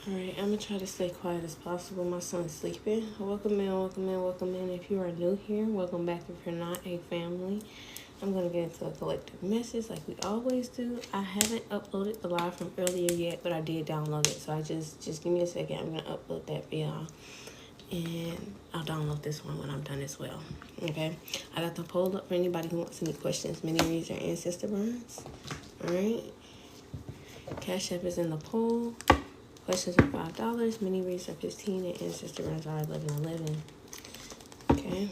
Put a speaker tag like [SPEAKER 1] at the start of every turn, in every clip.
[SPEAKER 1] Alright, I'm gonna try to stay quiet as possible. My son's sleeping. Welcome in, welcome in, welcome in. If you are new here, welcome back if you're not a family. I'm gonna get into a collective message like we always do. I haven't uploaded the live from earlier yet, but I did download it. So I just give me a second. I'm gonna upload that for y'all. And I'll download this one when I'm done as well. Okay? I got the poll up for anybody who wants any questions, mini reads, or ancestor burns. Alright? Cash App is in the poll. Questions are $5, mini reads are $15, and ancestor runs are $11.11. Okay.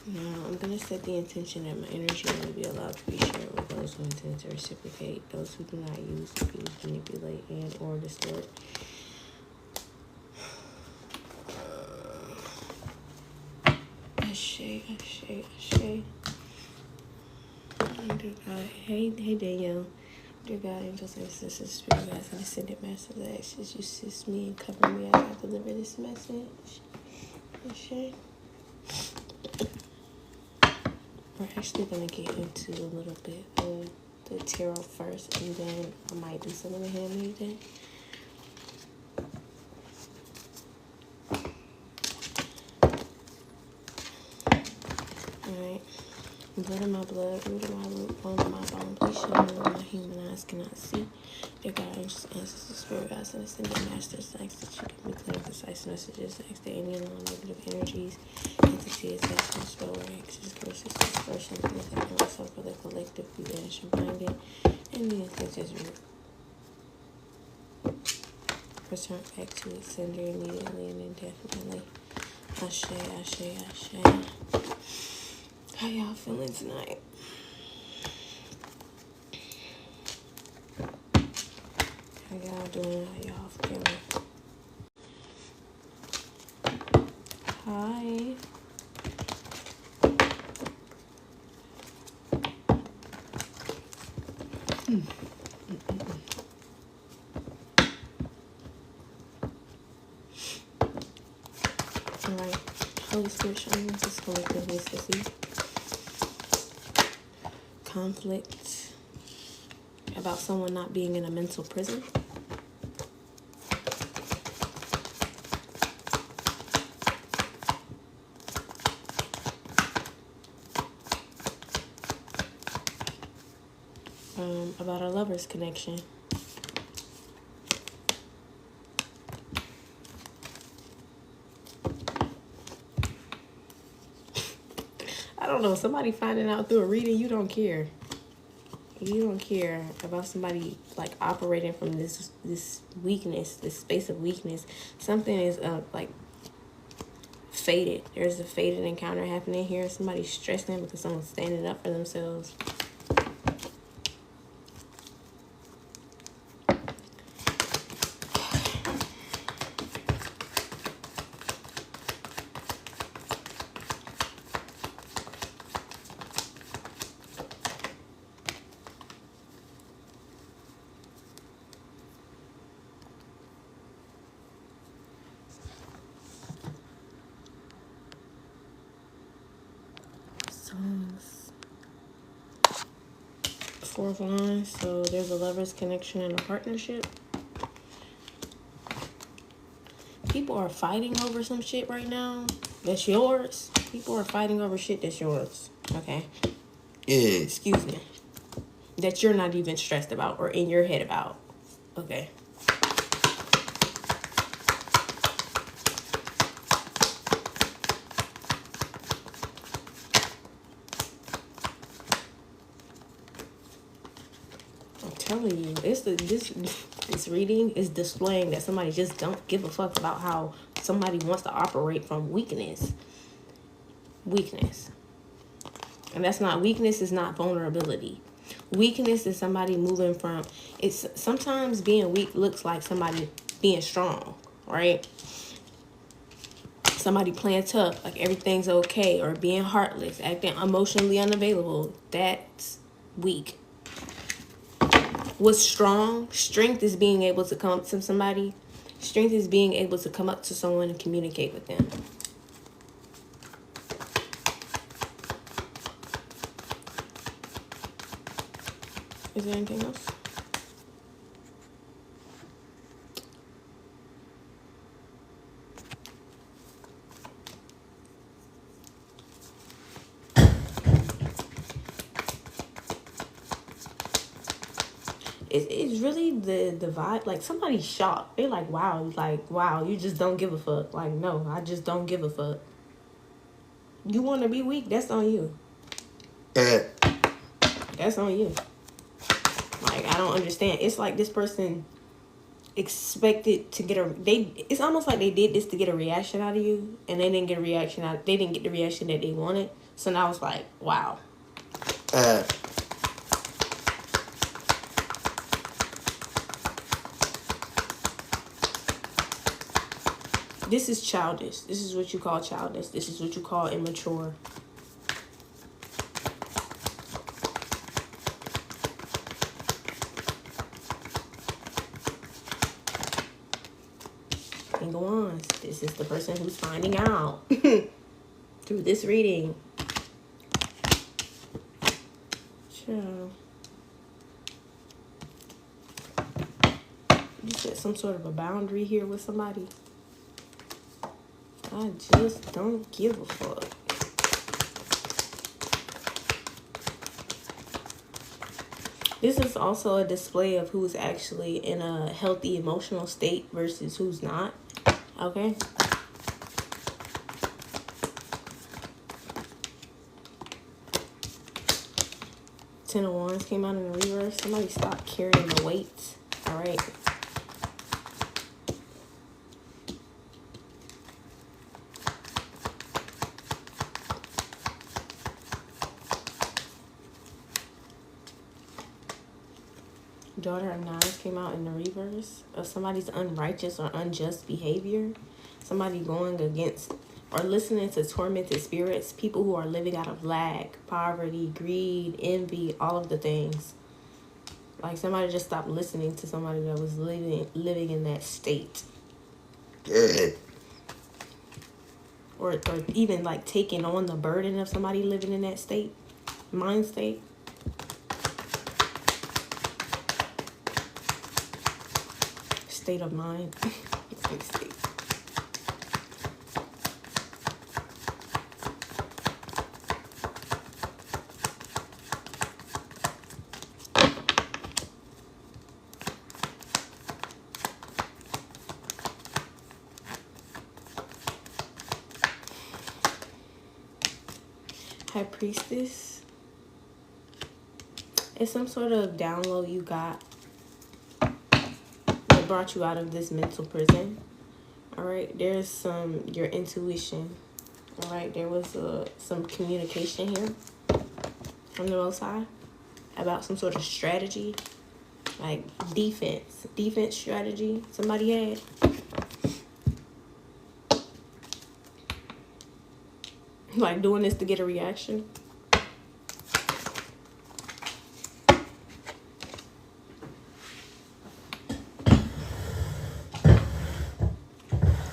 [SPEAKER 1] Now I'm gonna set the intention that my energy will be allowed to be shared with those who intend to reciprocate, those who do not use, abuse, manipulate, and or distort. Ashe. Hey Danielle. Dear God, angels, ancestors, spirit guides, and ascended masters, I ask that you assist me and cover me as I deliver this message. Okay. We're actually going to get into a little bit of the tarot first, and then I might do some of the hand reading. Alright. Blood of my blood, root of my root, bone of my bone, please show me what my human eyes cannot see. Dear God, angels, ancestors, spirit guides, and ascended masters, I ask that you give me clear and concise messages. I ask that any non-negative energies, entities, actions, spell, or actions, curses, distortions, anything else for the collective be banished and blinded, and the intentions return back to its sender immediately and indefinitely. Ashe. How y'all feeling tonight? How y'all doing? How y'all feeling? Hi. Alright. Holy Spirit, show me what this collective needs to see. Conflict about someone not being in a mental prison. About a lover's connection. I don't know, somebody finding out through a reading, you don't care. You don't care about somebody like operating from this weakness, this space of weakness. Something is like fated. There's a fated encounter happening here. Somebody's stressing because someone's standing up for themselves. Fourth line, so there's a lover's connection and a partnership. People are fighting over some shit right now that's yours. People are fighting over shit that's yours. Okay. Excuse me. That you're not even stressed about or in your head about. Okay. Telling you, this reading is displaying that somebody just don't give a fuck about how somebody wants to operate from weakness. And that's not weakness, is not vulnerability. Weakness is somebody moving from, it's sometimes being weak looks like somebody being strong, right? Somebody playing tough, like everything's okay, or being heartless, acting emotionally unavailable. That's weak. What's strong? Strength is being able to come up to somebody. Strength is being able to come up to someone and communicate with them. Is there anything else? it's really the vibe. Like, somebody's shocked. They're like, wow, you just don't give a fuck. Like, no, I just don't give a fuck. You want to be weak? That's on you. That's on you. Like, I don't understand. It's like this person expected to get it's almost like they did this to get a reaction out of you, and they didn't get a reaction out. They didn't get the reaction that they wanted. So now it's like, wow. This is childish. This is what you call childish. This is what you call immature. And go on. This is the person who's finding out through this reading. Sure. You set some sort of a boundary here with somebody. I just don't give a fuck. This is also a display of who's actually in a healthy emotional state versus who's not. Okay? Ten of Wands came out in the reverse. Somebody stop carrying the weight. All right. Daughter of Nines came out in the reverse of somebody's unrighteous or unjust behavior. Somebody going against or listening to tormented spirits. People who are living out of lack, poverty, greed, envy, all of the things. Like, somebody just stopped listening to somebody that was living in that state. Good. Or even like taking on the burden of somebody living in that state, mind state. State of mind. State. High Priestess. It's some sort of download you got that brought you out of this mental prison. All right, there's your intuition. All right, there was some communication here from the Most High about some sort of strategy, like defense strategy somebody had. Like, doing this to get a reaction.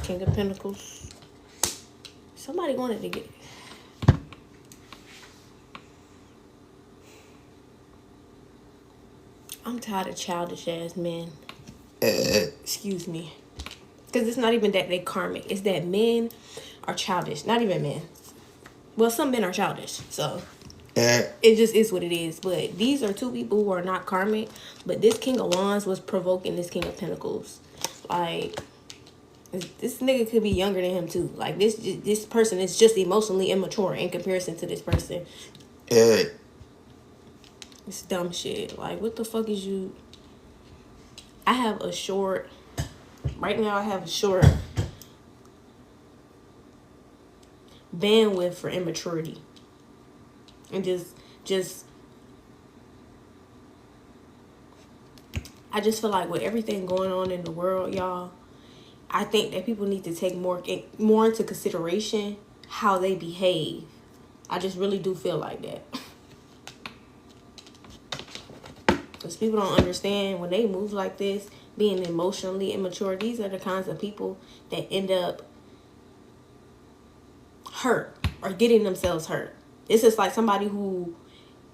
[SPEAKER 1] King of Pentacles. Somebody wanted to get... I'm tired of childish ass men. Excuse me. Because it's not even that they karmic. It's that men are childish. Not even men. Well, some men are childish, so it just is what it is. But these are two people who are not karmic. But this King of Wands was provoking this King of Pentacles. Like, this nigga could be younger than him too. Like, this person is just emotionally immature in comparison to this person. It's dumb shit. Like, what the fuck is you? I have a short. Right now, I have a short bandwidth for immaturity, and just I just feel like with everything going on in the world, y'all, I think that people need to take more into consideration how they behave. I just really do feel like that, because people don't understand when they move like this, being emotionally immature. These are the kinds of people that end up hurt or getting themselves hurt. This is like somebody who,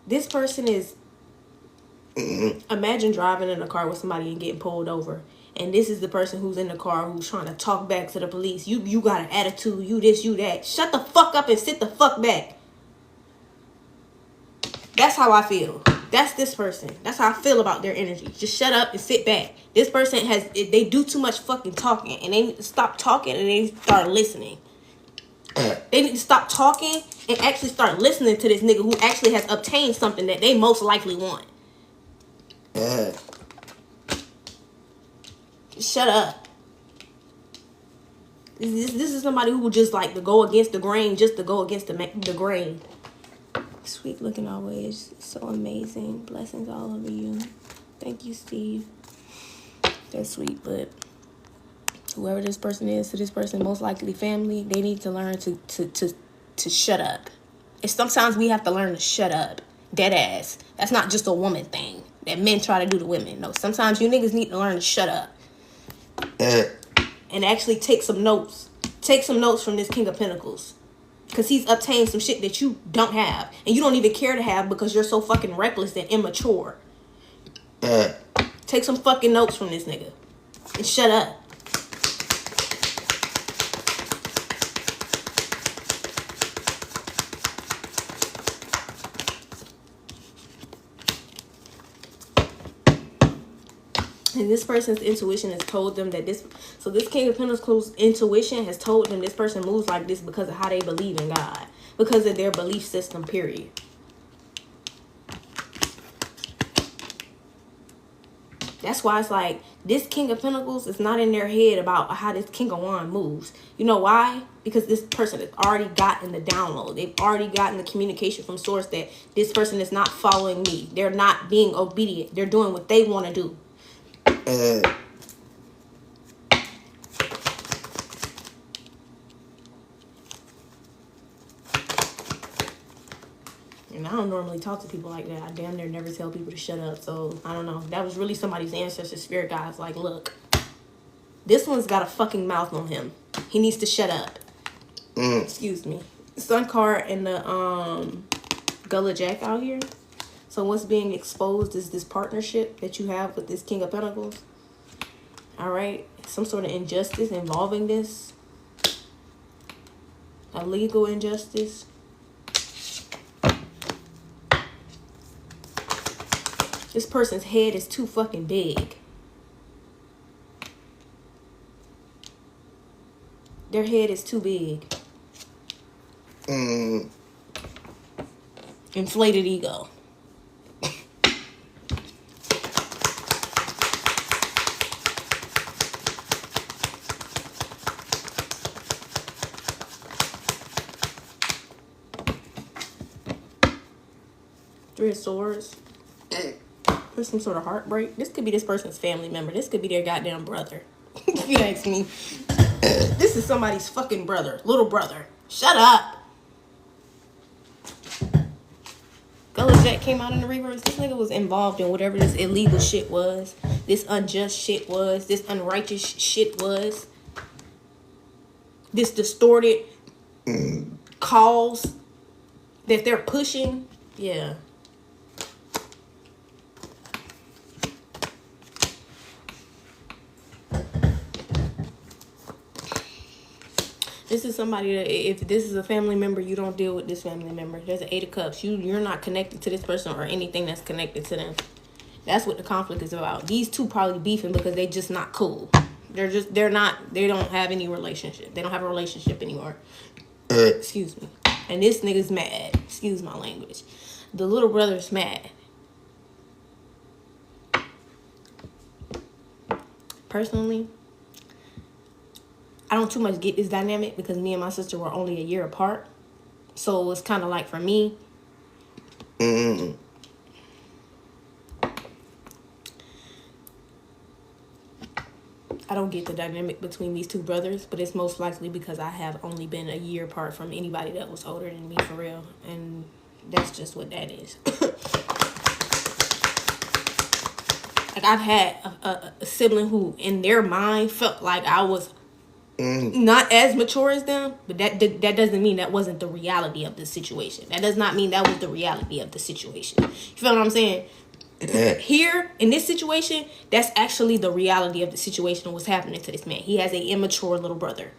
[SPEAKER 1] this person is, imagine driving in a car with somebody and getting pulled over, and this is the person who's in the car who's trying to talk back to the police. You got an attitude, you this, you that. Shut the fuck up and sit the fuck back. That's how I feel. That's this person. That's how I feel about their energy. Just shut up and sit back. This person they do too much fucking talking, and they need to stop talking and they start listening. They need to stop talking and actually start listening to this nigga who actually has obtained something that they most likely want. Shut up. This is somebody who would just like to go against the grain just to go against the grain. Sweet looking always. So amazing. Blessings all over you. Thank you, Steve. That's sweet, but whoever this person is, to this person, most likely family, they need to learn to shut up. And sometimes we have to learn to shut up. Dead ass. That's not just a woman thing that men try to do to women. No, sometimes you niggas need to learn to shut up. And actually take some notes. Take some notes from this King of Pentacles. Because he's obtained some shit that you don't have. And you don't even care to have because you're so fucking reckless and immature. Take some fucking notes from this nigga. And shut up. And this person's intuition has told them that this King of Pentacles intuition has told them this person moves like this because of how they believe in God. Because of their belief system, period. That's why it's like, this King of Pentacles is not in their head about how this King of Wands moves. You know why? Because this person has already gotten the download. They've already gotten the communication from source that this person is not following me. They're not being obedient. They're doing what they want to do. And I don't normally talk to people like that. I damn near never tell people to shut up. So, I don't know. That was really somebody's ancestor spirit guides. Like, look. This one's got a fucking mouth on him. He needs to shut up. Excuse me. Sun card and the Gullah Jack out here. So what's being exposed is this partnership that you have with this King of Pentacles. All right. Some sort of injustice involving this. A legal injustice. This person's head is too fucking big. Their head is too big. Inflated ego. Three of Swords. There's some sort of heartbreak. This could be this person's family member. This could be their goddamn brother. If you ask me. This is somebody's fucking brother. Little brother. Shut up. Gullah Jack came out in the reverse. This nigga was involved in whatever this illegal shit was. This unjust shit was. This unrighteous shit was. This distorted cause that they're pushing. Yeah. This is somebody that, if this is a family member, you don't deal with this family member. There's an 8 of Cups. You're not connected to this person or anything that's connected to them. That's what the conflict is about. These two probably beefing because they just not cool. They don't have any relationship. They don't have a relationship anymore. Excuse me. And this nigga's mad. Excuse my language. The little brother's mad. Personally, I don't too much get this dynamic because me and my sister were only a year apart. So it's kind of like for me. I don't get the dynamic between these two brothers, but it's most likely because I have only been a year apart from anybody that was older than me for real. And that's just what that is. Like I've had a sibling who in their mind felt like I was not as mature as them, but that doesn't mean that wasn't the reality of the situation. That does not mean that was the reality of the situation. You feel what I'm saying? Here, in this situation, that's actually the reality of the situation and what's happening to this man. He has an immature little brother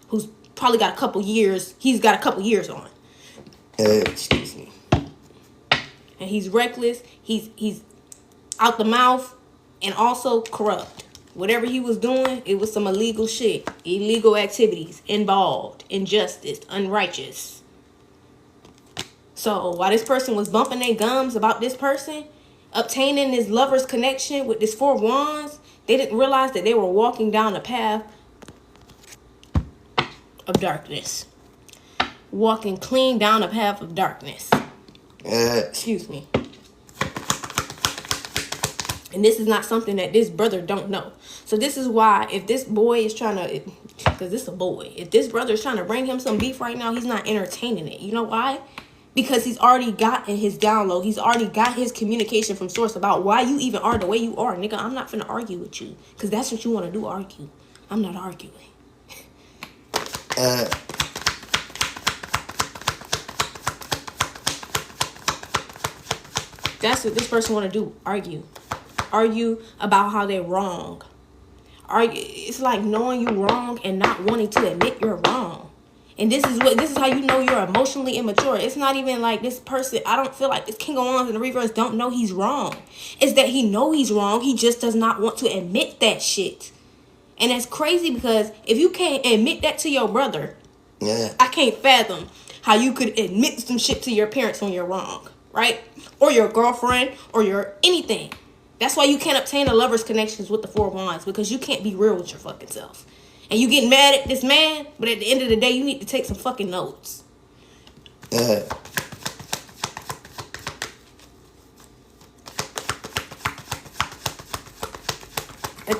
[SPEAKER 1] who's probably got a couple years. He's got a couple years on. Excuse me. and he's reckless. He's out the mouth and also corrupt. Whatever he was doing, it was some illegal shit, illegal activities involved, injustice, unrighteous. So while this person was bumping their gums about this person obtaining this lover's connection with this 4 wands, they didn't realize that they were walking down a path of darkness. Walking clean down a path of darkness. Excuse me. And this is not something that this brother don't know. So this is why if this boy is trying to, because this is a boy, if this brother is trying to bring him some beef right now, he's not entertaining it. You know why? Because he's already gotten his download. He's already got his communication from source about why you even are the way you are. Nigga, I'm not finna argue with you. Because that's what you want to do, argue. I'm not arguing. That's what this person want to do, argue. Argue about how they're wrong. Argue. It's like knowing you're wrong and not wanting to admit you're wrong. And this is how you know you're emotionally immature. It's not even like this person, I don't feel like this King of Wands in the reverse don't know he's wrong. It's that he know he's wrong. He just does not want to admit that shit. And that's crazy because if you can't admit that to your brother, I can't fathom how you could admit some shit to your parents when you're wrong, right? Or your girlfriend or your anything. That's why you can't obtain a lover's connections with the 4 wands, because you can't be real with your fucking self. And you get mad at this man, but at the end of the day, you need to take some fucking notes. At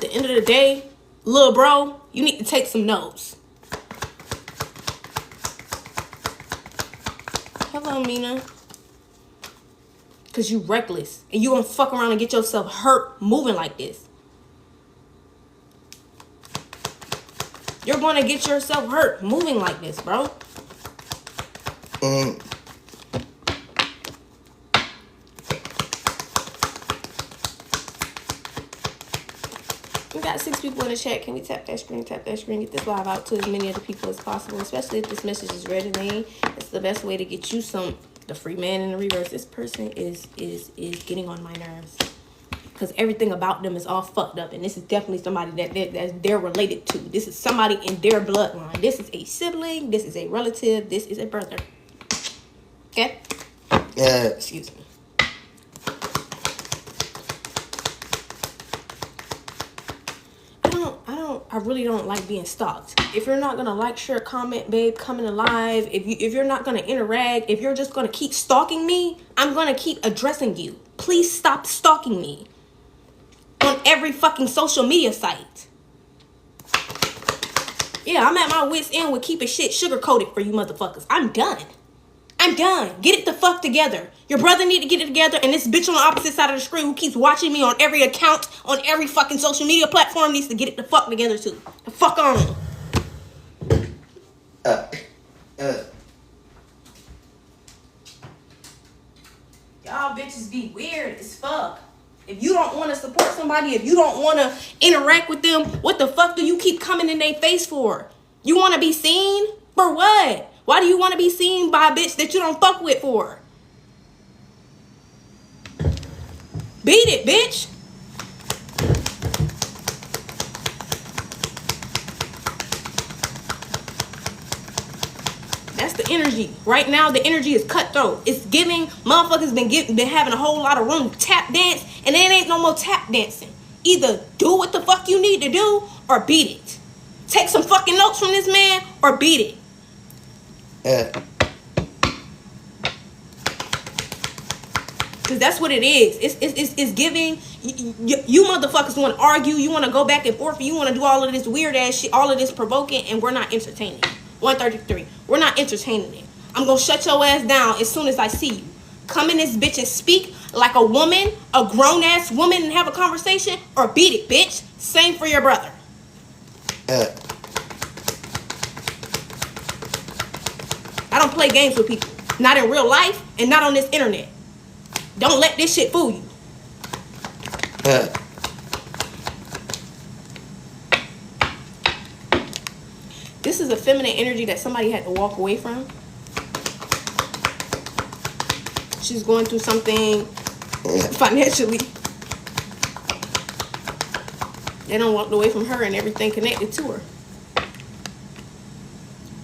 [SPEAKER 1] the end of the day, little bro, you need to take some notes. Hello, Mina. Because you reckless. And you gonna fuck around and get yourself hurt moving like this. You're going to get yourself hurt moving like this, bro. We got 6 people in the chat. Can we tap that screen, get this live out to as many of the people as possible, especially if this message is resonating. It's the best way to get you some. The free man in the reverse. This person is getting on my nerves. Because everything about them is all fucked up. And this is definitely somebody that they're related to. This is somebody in their bloodline. This is a sibling. This is a relative. This is a brother. Okay? Excuse me. I really don't like being stalked. If you're not gonna like, share, comment, babe, coming alive, if you're not gonna interact, if you're just gonna keep stalking me, I'm gonna keep addressing you. Please stop stalking me on every fucking social media site. Yeah, I'm at my wit's end with keeping shit sugar-coated for you motherfuckers. I'm done. Get it the fuck together. Your brother need to get it together, and this bitch on the opposite side of the screen who keeps watching me on every account, on every fucking social media platform needs to get it the fuck together too. The fuck on. Y'all bitches be weird as fuck. If you don't want to support somebody, if you don't want to interact with them, what the fuck do you keep coming in their face for? You want to be seen? For what? Why do you want to be seen by a bitch that you don't fuck with for? Beat it, bitch. That's the energy. Right now, the energy is cutthroat. It's giving. Motherfuckers been having a whole lot of room to tap dance, and there ain't no more tap dancing. Either do what the fuck you need to do, or beat it. Take some fucking notes from this man, or beat it. Because that's what it is. It's giving. You motherfuckers want to argue. You want to go back and forth. You want to do all of this weird ass shit. All of this provoking. And we're not entertaining. 133. We're not entertaining it. I'm going to shut your ass down as soon as I see you. Come in this bitch and speak like a woman. A grown ass woman and have a conversation. Or beat it, bitch. Same for your brother. I don't play games with people. Not in real life and not on this internet. Don't let this shit fool you. This is a feminine energy that somebody had to walk away from. she's going through something financially. They don't walk away from her and everything connected to her.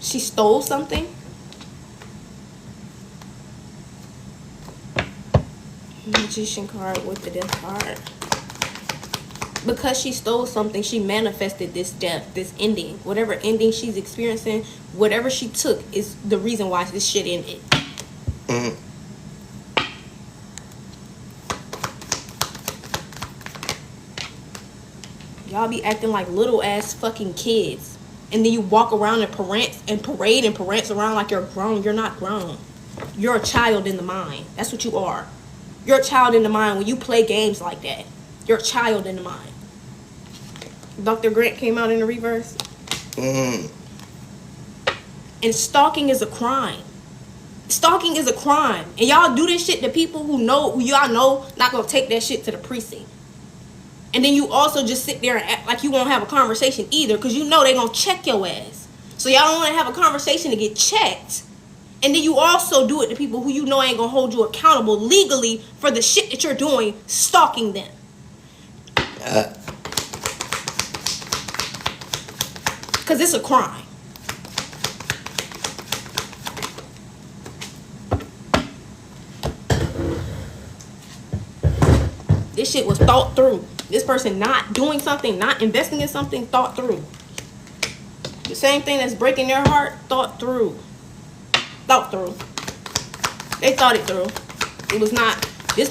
[SPEAKER 1] She stole something. Magician card with the death card. Because she stole something, she manifested this death, this ending. Whatever ending she's experiencing, whatever she took is the reason why this shit ended. Y'all be acting like little ass fucking kids. And then you walk around and parade and prance around like you're grown. You're not grown. You're a child in the mind. That's what you are. You're a child in the mind when you play games like that. You're a child in the mind. Dr. Grant came out in the reverse. And stalking is a crime. Stalking is a crime. And y'all do this shit to people who y'all know not gonna take that shit to the precinct. And then you also just sit there and act like you won't have a conversation either, because you know they gonna check your ass. So y'all don't want to have a conversation to get checked. And then you also do it to people who you know ain't gonna hold you accountable legally for the shit that you're doing, stalking them. Because it's a crime. This shit was thought through. This person not doing something, not investing in something, thought through. The same thing that's breaking their heart, thought through. Thought through. They thought it through. It was not, this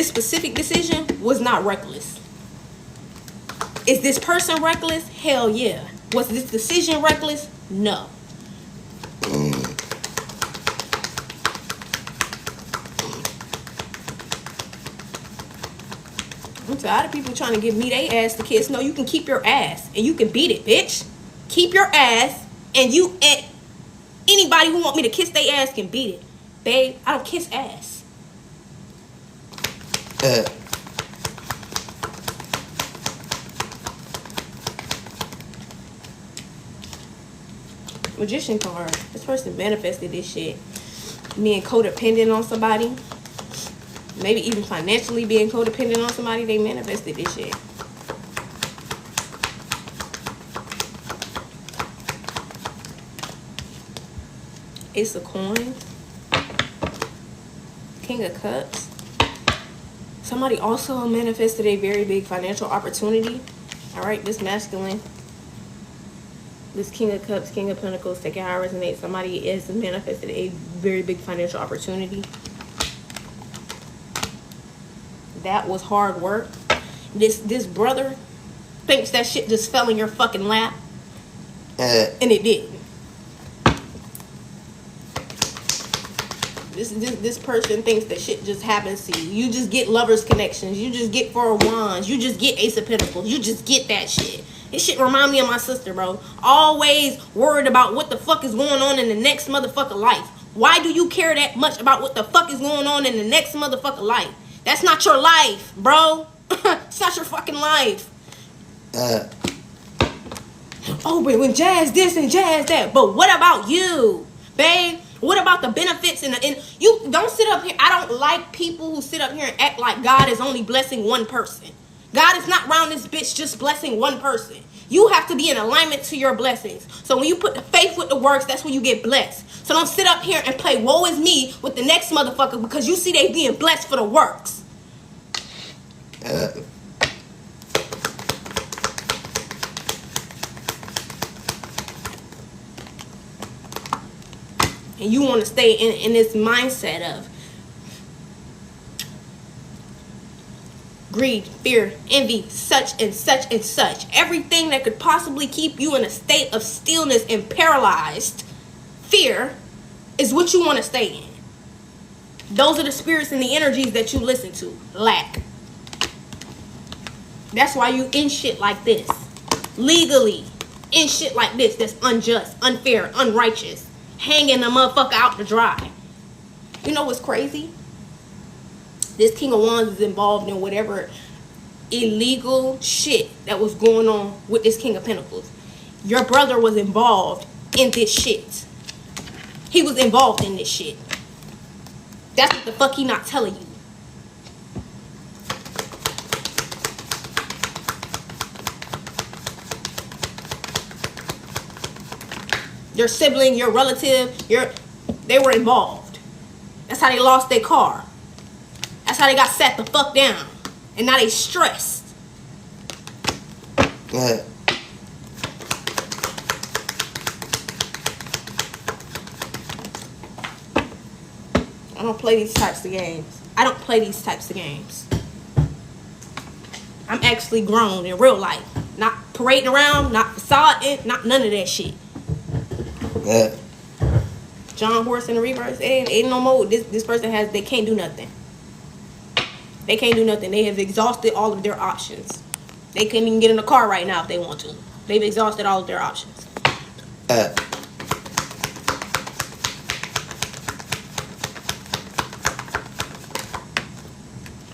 [SPEAKER 1] specific decision was not reckless. Is this person reckless? Hell yeah. Was this decision reckless? No. I'm tired of people trying to give me their ass to kiss. No, you can keep your ass and you can beat it, bitch. Keep your ass and anybody who want me to kiss their ass can beat it. Babe, I don't kiss ass. Magician card. This person manifested this shit. Being codependent on somebody. Maybe even financially being codependent on somebody. They manifested this shit. Ace of Coins. King of Cups. Somebody also manifested a very big financial opportunity. Alright, this masculine. This King of Cups, King of Pentacles, take it how it resonates. Somebody has manifested a very big financial opportunity. That was hard work. This brother thinks that shit just fell in your fucking lap. And it didn't. This person thinks that shit just happens to you. You just get lovers connections. You just get Four of Wands. You just get Ace of Pentacles. You just get that shit. This shit remind me of my sister, bro. Always worried about what the fuck is going on in the next motherfucker life. Why do you care that much about what the fuck is going on in the next motherfucker life? That's not your life, bro. It's not your fucking life. Oh, but when Jazz this and Jazz that. But what about you, babe? What about the benefits and you don't sit up here. I don't like people who sit up here and act like God is only blessing one person. God is not around this bitch just blessing one person. You have to be in alignment to your blessings. So when you put the faith with the works, that's when you get blessed. So don't sit up here and play woe is me with the next motherfucker because you see they being blessed for the works. And you want to stay in this mindset of greed, fear, envy, such and such and such. Everything that could possibly keep you in a state of stillness and paralyzed fear is what you want to stay in. Those are the spirits and the energies that you listen to. Lack. That's why you in shit like this. Legally. In shit like this that's unjust, unfair, unrighteous. Hanging a motherfucker out to dry. You know what's crazy? This King of Wands is involved in whatever illegal shit that was going on with this King of Pentacles. Your brother was involved in this shit. He was involved in this shit. That's what the fuck he not telling you. Your sibling, your relative, they were involved. That's how they lost their car. That's how they got sat the fuck down. And now they stressed.
[SPEAKER 2] I
[SPEAKER 1] don't play these types of games. I don't play these types of games. I'm actually grown in real life. Not parading around, not facade, not none of that shit. John Horse in the reverse, ain't no more. This person they can't do nothing. They can't do nothing. They have exhausted all of their options. They can't even get in the car right now if they want to. They've exhausted all of their options.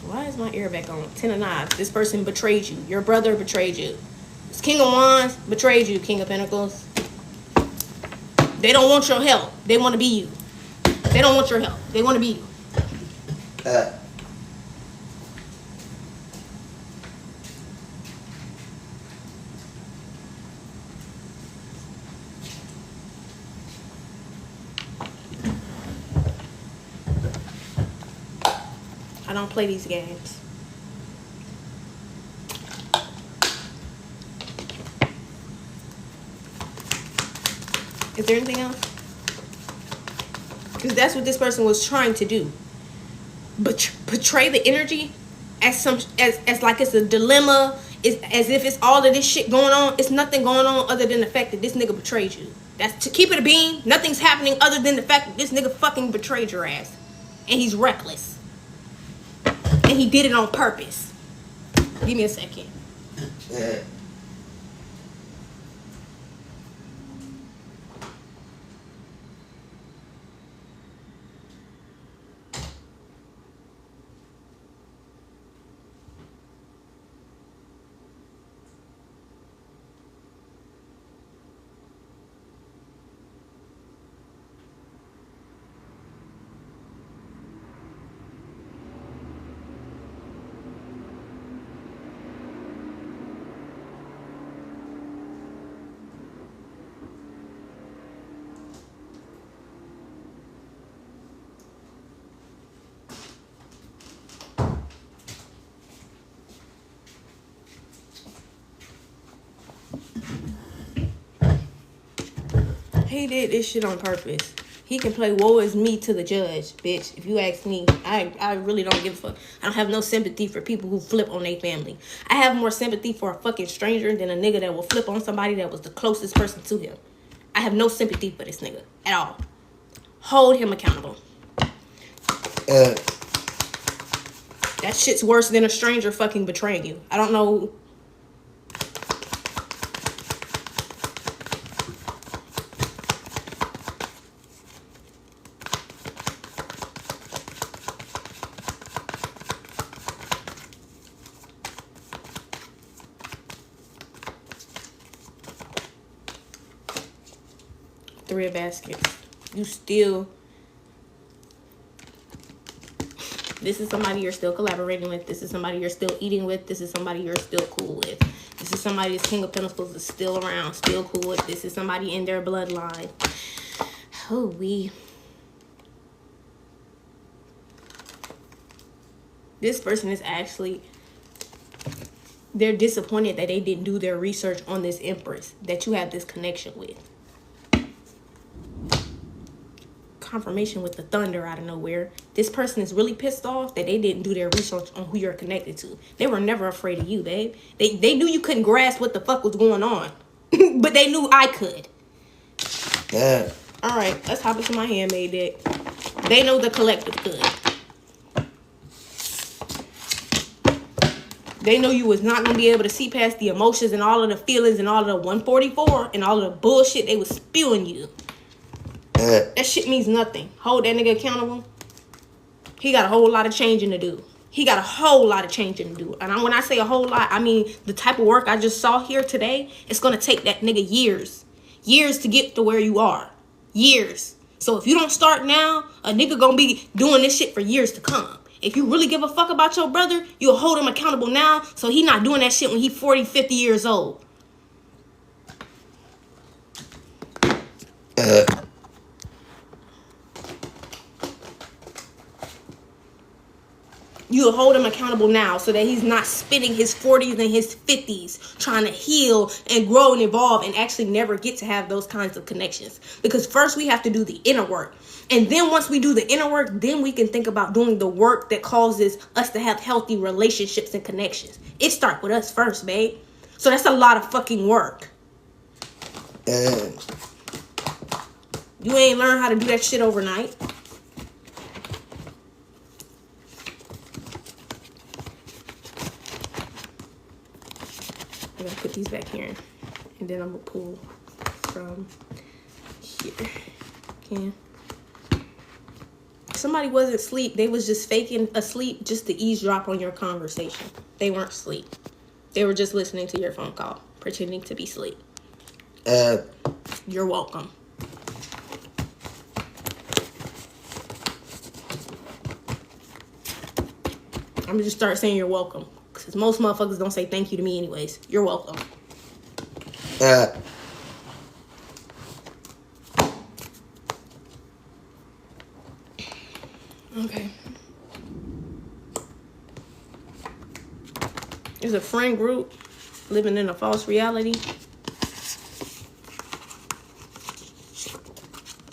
[SPEAKER 1] Why is my ear back on? 10 of Knives. This person betrayed you. Your brother betrayed you. This King of Wands betrayed you, King of Pentacles. They don't want your help. They want to be you. They don't want your help. They want to be you. I don't play these games. Is there anything else? Because that's what this person was trying to do. But portray the energy as like it's a dilemma. It's as if it's all of this shit going on. It's nothing going on other than the fact that this nigga betrayed you. That's to keep it a bean. Nothing's happening other than the fact that this nigga fucking betrayed your ass. And he's reckless. And he did it on purpose. Give me a second. He did this shit on purpose. He can play woe is me to the judge, bitch. If you ask me, I really don't give a fuck. I don't have no sympathy for people who flip on their family. I have more sympathy for a fucking stranger than a nigga that will flip on somebody that was the closest person to him. I have no sympathy for this nigga at all. Hold him accountable. That shit's worse than a stranger fucking betraying you. I don't know. Three of baskets. You still... This is somebody you're still collaborating with. This is somebody you're still eating with. This is somebody you're still cool with. This is somebody this King of Pentacles is still around, still cool with. This is somebody in their bloodline. Oh, this person is actually... They're disappointed that they didn't do their research on this Empress that you have this connection with. Confirmation with the thunder out of nowhere. This person is really pissed off that they didn't do their research on who you're connected to. They were never afraid of you, babe. They knew you couldn't grasp what the fuck was going on. But they knew I could.
[SPEAKER 2] Yeah.
[SPEAKER 1] Alright, let's hop into my handmade deck. They know the collective could. They know you was not going to be able to see past the emotions and all of the feelings and all of the 144 and all of the bullshit they was spewing you. That shit means nothing. Hold that nigga accountable. He got a whole lot of changing to do. He got a whole lot of changing to do. And when I say a whole lot, I mean the type of work I just saw here today, it's going to take that nigga years. Years to get to where you are. Years. So if you don't start now, a nigga gonna be doing this shit for years to come. If you really give a fuck about your brother, you'll hold him accountable now so he not doing that shit when he 40, 50 years old. You'll hold him accountable now so that he's not spending his 40s and his 50s trying to heal and grow and evolve and actually never get to have those kinds of connections. Because first we have to do the inner work. And then once we do the inner work, then we can think about doing the work that causes us to have healthy relationships and connections. It starts with us first, babe. So that's a lot of fucking work. You ain't learned how to do that shit overnight. I'm gonna put these back here, and then I'm gonna pull from here. Okay. Somebody wasn't asleep. They was just faking asleep just to eavesdrop on your conversation. They weren't asleep. They were just listening to your phone call, pretending to be asleep. You're welcome. I'm gonna just start saying you're welcome. Because most motherfuckers don't say thank you to me anyways. You're welcome. Okay. There's a friend group living in a false reality.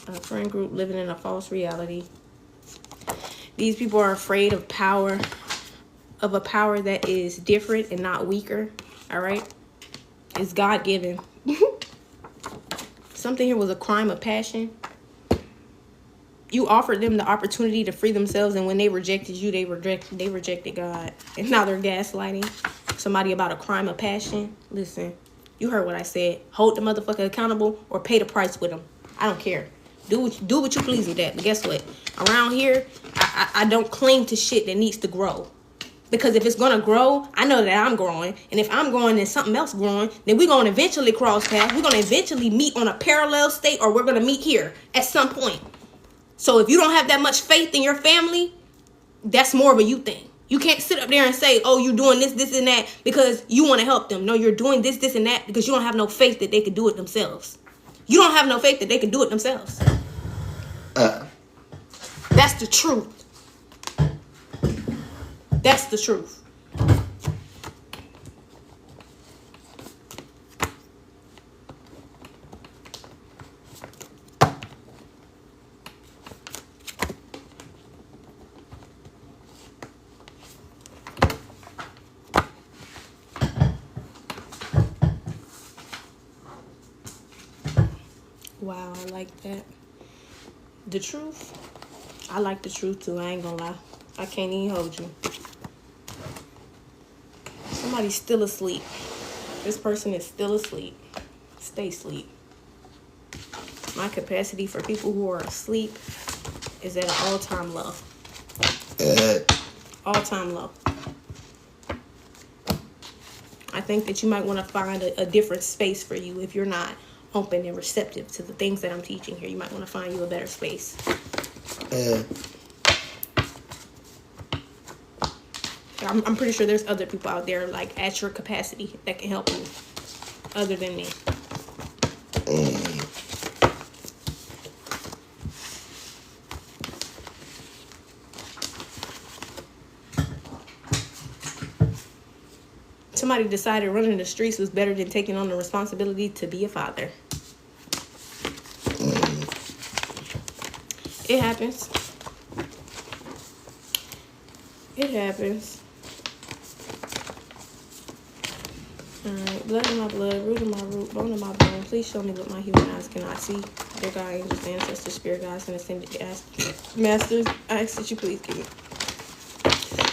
[SPEAKER 1] A friend group living in a false reality. These people are afraid of power. Of a power that is different and not weaker. All right. It's God-given. Something here was a crime of passion. You offered them the opportunity to free themselves, and when they rejected you, they rejected God. And now they're gaslighting somebody about a crime of passion. Listen, you heard what I said. Hold the motherfucker accountable or pay the price with them. I don't care. Do what you please with that. But guess what? Around here, I don't cling to shit that needs to grow. Because if it's going to grow, I know that I'm growing. And if I'm growing and something else growing, then we're going to eventually cross paths. We're going to eventually meet on a parallel state, or we're going to meet here at some point. So if you don't have that much faith in your family, that's more of a you thing. You can't sit up there and say, oh, you're doing this, this, and that because you want to help them. No, you're doing this, this, and that because you don't have no faith that they can do it themselves. You don't have no faith that they can do it themselves. That's the truth. That's the truth. Wow, I like that. The truth. I like the truth too. I ain't gonna lie. I can't even hold you. Somebody's still asleep. This person is still asleep. Stay asleep. My capacity for people who are asleep is at an all-time low. All-time low. I think that you might want to find a different space for you if you're not open and receptive to the things that I'm teaching here. You might want to find you a better space. I'm pretty sure there's other people out there like at your capacity that can help you other than me. Somebody decided running the streets was better than taking on the responsibility to be a father. It happens. It happens. Alright, blood in my blood, root in my root, bone in my bone. Please show me what my human eyes cannot see. Dear God, angels, ancestors, spirit guides, and ascended masters, I ask that you please give me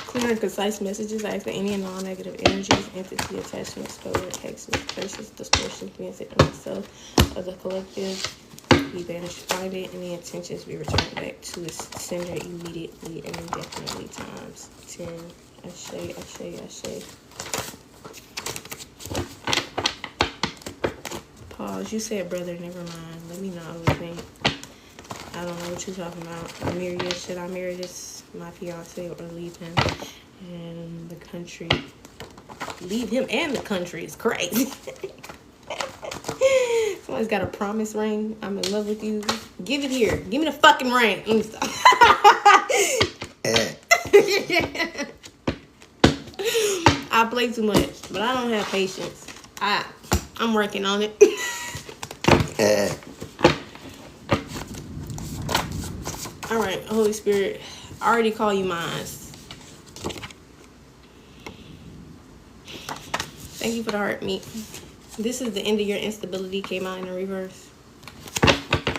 [SPEAKER 1] clear and concise messages. I ask that any non-negative energies, entity, attachments, spell words, hexes, curses, distortions, being said to myself, of the collective, be banished, find it, and the intentions be returned back to its sender immediately and indefinitely times 10. Ashe, ashe, ashe. Pause. You said brother, never mind. Let me know everything. I don't know what you're talking about. Amelia, should I marry this my fiance or leave him? And the country. Leave him and the country is crazy. Somebody's got a promise ring. I'm in love with you. Give it here. Give me the fucking ring. I play too much, but I don't have patience. I'm working on it. All right, Holy Spirit, I already call you mine. Thank you for the heart meat. This is the end of your instability, came out in the reverse.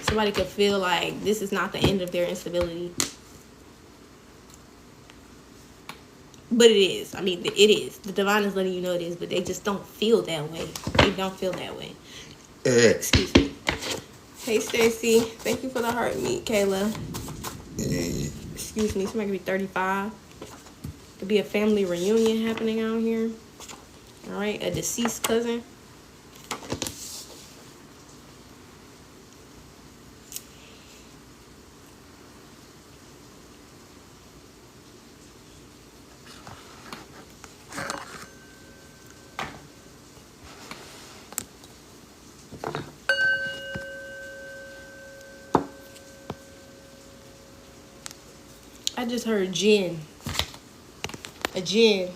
[SPEAKER 1] Somebody could feel like this is not the end of their instability. But it is. I mean, it is. The divine is letting you know it is, but they just don't feel that way. They don't feel that way. Excuse me. Hey, Stacy. Thank you for the heart meat, Kayla. Excuse me. Somebody could be 35. Could be a family reunion happening out here. All right. A deceased cousin. I just heard gin. A gin.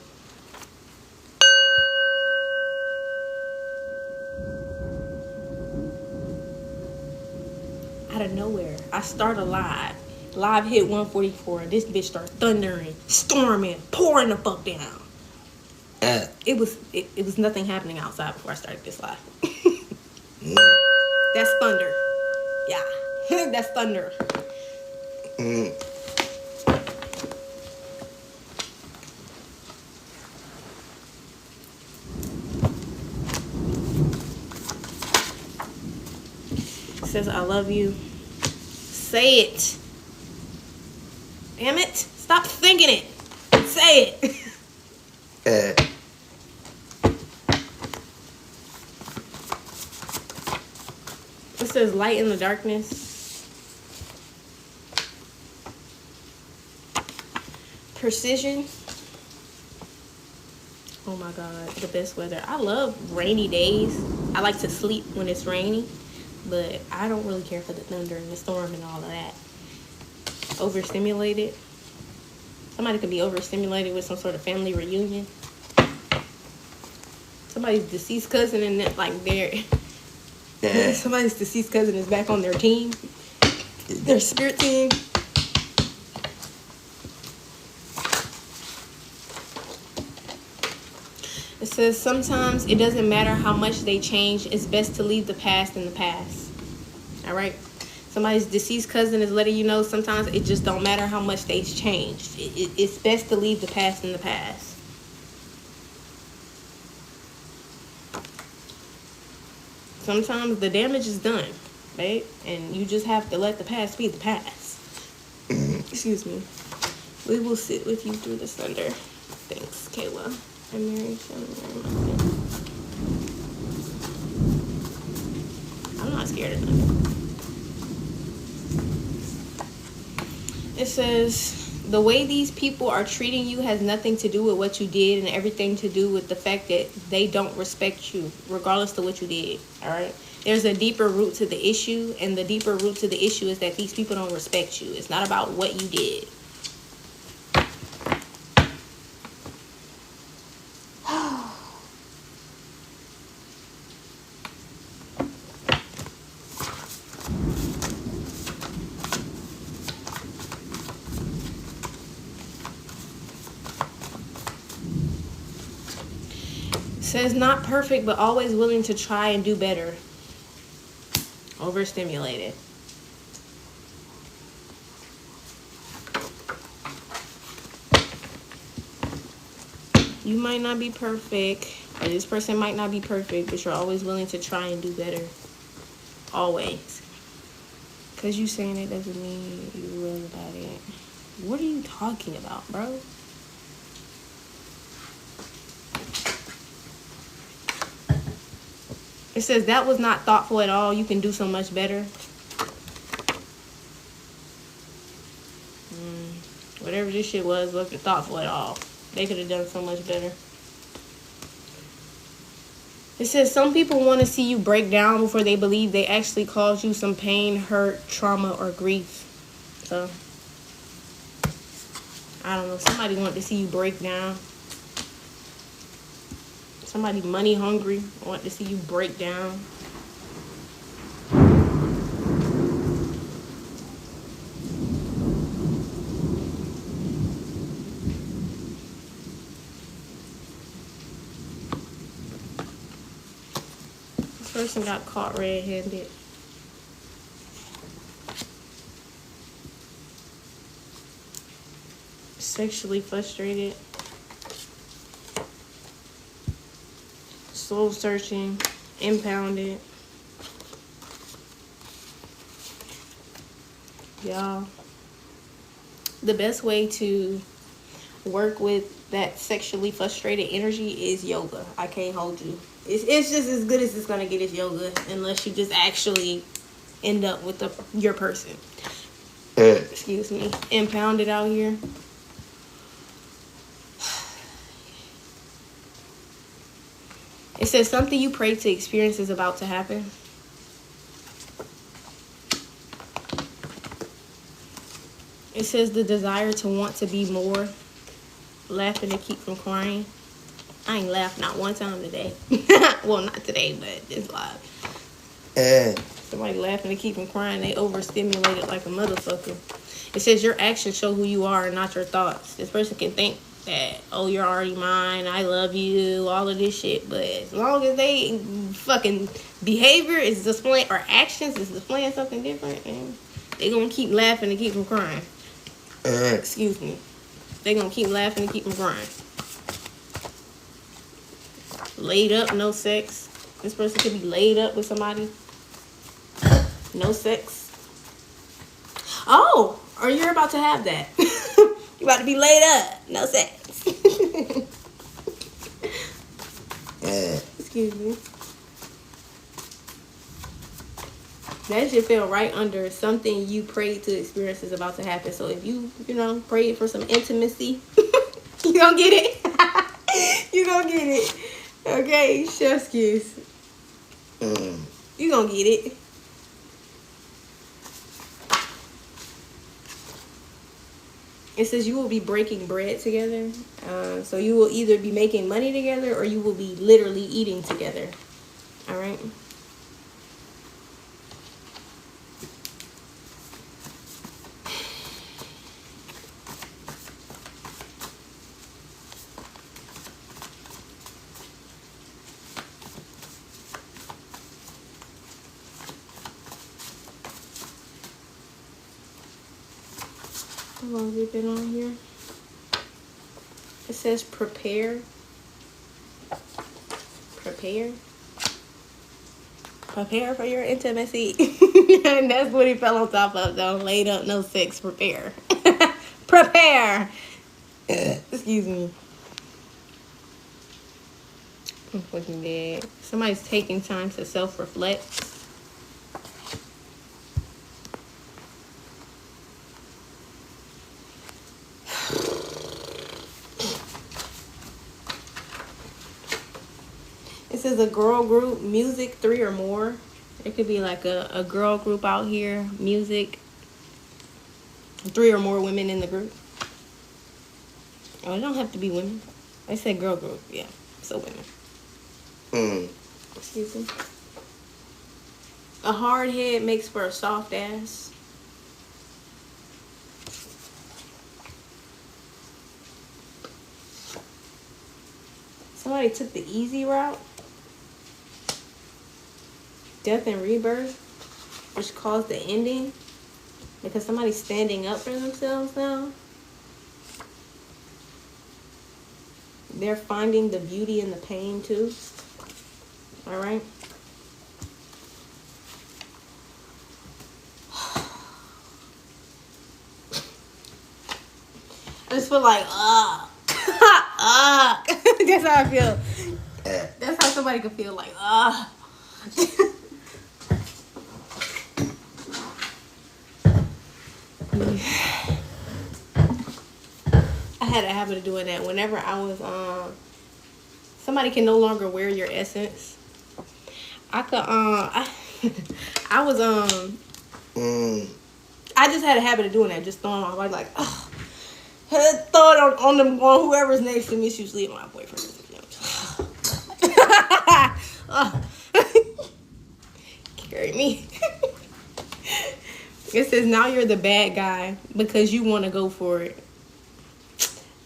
[SPEAKER 1] Out of nowhere, I start a live. Live hit 144. This bitch start thundering, storming, pouring the fuck down. It was nothing happening outside before I started this live. That's thunder. Yeah, that's thunder. Says I love you. Say it. Damn it. Stop thinking it. Say it. It says light in the darkness. Precision. Oh my God. The best weather. I love rainy days. I like to sleep when it's rainy. But I don't really care for the thunder and the storm and all of that. Overstimulated. Somebody could be overstimulated with some sort of family reunion. Somebody's deceased cousin and that, like somebody's deceased cousin is back on their team. Their spirit team. It says sometimes it doesn't matter how much they change. It's best to leave the past in the past. All right. Somebody's deceased cousin is letting you know sometimes it just don't matter how much they've changed. It's best to leave the past in the past. Sometimes the damage is done, right? And you just have to let the past be the past. Excuse me. We will sit with you through the thunder. Thanks, Kayla. I'm married. I'm not scared of thunder. It says, the way these people are treating you has nothing to do with what you did and everything to do with the fact that they don't respect you, regardless of what you did, all right? There's a deeper root to the issue, and the deeper root to the issue is that these people don't respect you. It's not about what you did. Says not perfect, but always willing to try and do better. Overstimulated. You might not be perfect, or this person might not be perfect, but you're always willing to try and do better. Always. Because you saying it doesn't mean you real about it. What are you talking about, bro? It says that was not thoughtful at all. You can do so much better. whoever this shit wasn't thoughtful at all. They could have done so much better. It says some people want to see you break down before they believe they actually caused you some pain, hurt, trauma, or grief. So, I don't know. Somebody want to see you break down. Somebody money hungry want to see you break down. This person got caught red-handed. Sexually frustrated. Soul searching. Impounded. Y'all, the best way to work with that sexually frustrated energy is yoga. I can't hold you. It's just as good as it's gonna get is yoga, unless you just actually end up with your person. Excuse me. Impounded out here. It says something you pray to experience is about to happen. It says the desire to want to be more. Laughing to keep from crying. I ain't laughed not one time today. Well, not today, but it's live. Somebody laughing to keep from crying. They overstimulated like a motherfucker. It says your actions show who you are and not your thoughts. This person can think that, oh, you're already mine, I love you, all of this shit. But as long as they fucking behavior is displaying, or actions is displaying something different, man, they gonna keep laughing to keep from crying. Excuse me. They gonna keep laughing and keep from crying. Laid up, no sex. This person could be laid up with somebody. No sex. Oh, or you're about to have that. You about to be laid up, no sex. Excuse me. That should feel right under something you prayed to experience is about to happen. So if you prayed for some intimacy, you gonna get it. You gonna get it. Okay, chef's kiss. You gonna get it. It says you will be breaking bread together. So you will either be making money together or you will be literally eating together. All right. How long have we been on here? It says prepare. Prepare. Prepare for your intimacy. And that's what he fell on top of, though. Laid up, no sex. Prepare. Prepare. Excuse me. I'm fucking dead. Somebody's taking time to self-reflect. This is a girl group, music, 3 or more. It could be like a girl group out here, music, 3 or more women in the group. Oh, it don't have to be women. I said girl group, yeah, so women. Excuse me. A hard head makes for a soft ass. Somebody took the easy route. Death and rebirth, which caused the ending because somebody's standing up for themselves now. They're finding the beauty in the pain too. All right. I just feel like, that's how I feel. That's how somebody could feel like, had a habit of doing that. Whenever I was somebody can no longer wear your essence. I could I was I just had a habit of doing that, just throwing off. I was like, oh, throw it on them, on whoever's next to me. It's usually my boyfriend. Oh. Carry me. It says now you're the bad guy because you want to go for it.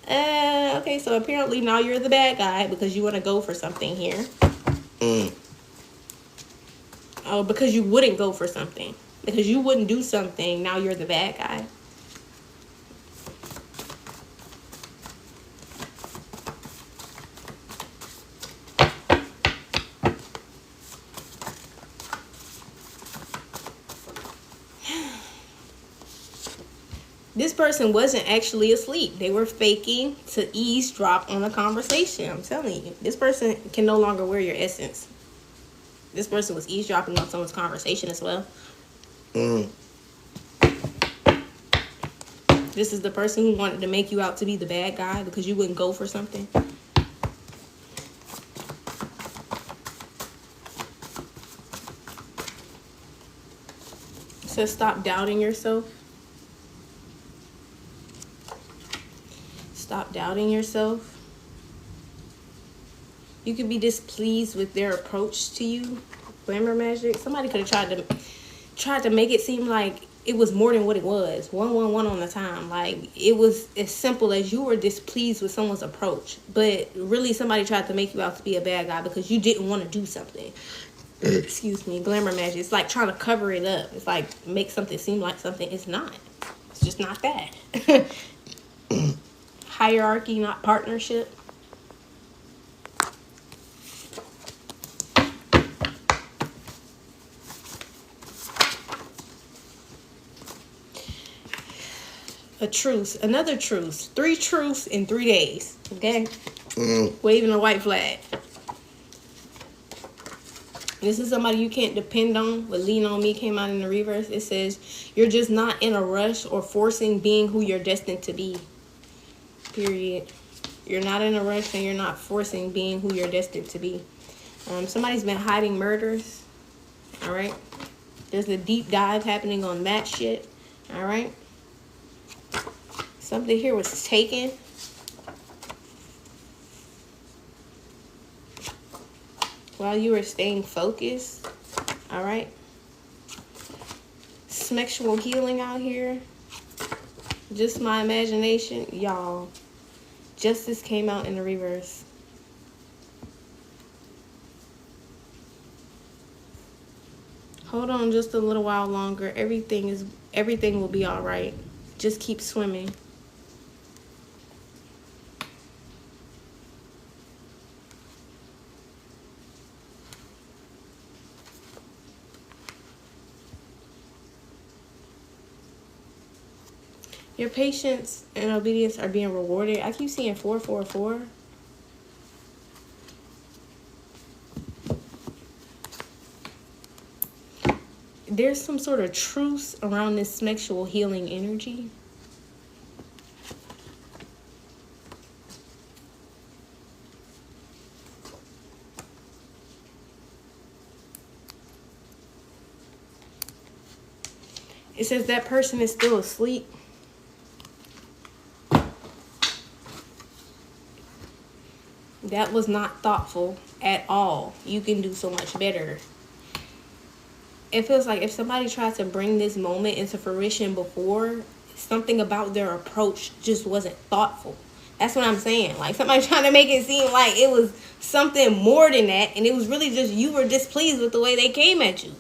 [SPEAKER 1] Okay, so apparently now you're the bad guy because you want to go for something here. Oh, because you wouldn't go for something. Because you wouldn't do something, now you're the bad guy. This person wasn't actually asleep. They were faking to eavesdrop on a conversation. I'm telling you, this person can no longer wear your essence. This person was eavesdropping on someone's conversation as well. This is the person who wanted to make you out to be the bad guy because you wouldn't go for something. So stop doubting yourself. Stop doubting yourself. You could be displeased with their approach to you. Glamour magic. Somebody could have tried to make it seem like it was more than what it was. 111 on the time. Like it was as simple as you were displeased with someone's approach. But really somebody tried to make you out to be a bad guy because you didn't want to do something. Excuse me, glamour magic. It's like trying to cover it up. It's like make something seem like something it's not. It's just not that. Hierarchy, not partnership. A truce, another truce. 3 truce in 3 days. Okay? Waving a white flag. This is somebody you can't depend on. What Lean On Me came out in the reverse. It says, you're just not in a rush or forcing being who you're destined to be. Period. You're not in a rush and you're not forcing being who you're destined to be. Somebody's been hiding murders. All right? There's a deep dive happening on that shit. All right? Something here was taken. While you were staying focused. All right? Sexual healing out here. Just my imagination. Y'all. Justice came out in the reverse. Hold on just a little while longer. Everything will be all right. Just keep swimming. Your patience and obedience are being rewarded. I keep seeing 444. There's some sort of truce around this sexual healing energy. It says that person is still asleep. That was not thoughtful at all. You can do so much better. It feels like if somebody tried to bring this moment into fruition before, something about their approach just wasn't thoughtful. That's what I'm saying. Like somebody trying to make it seem like it was something more than that, and it was really just you were displeased with the way they came at you.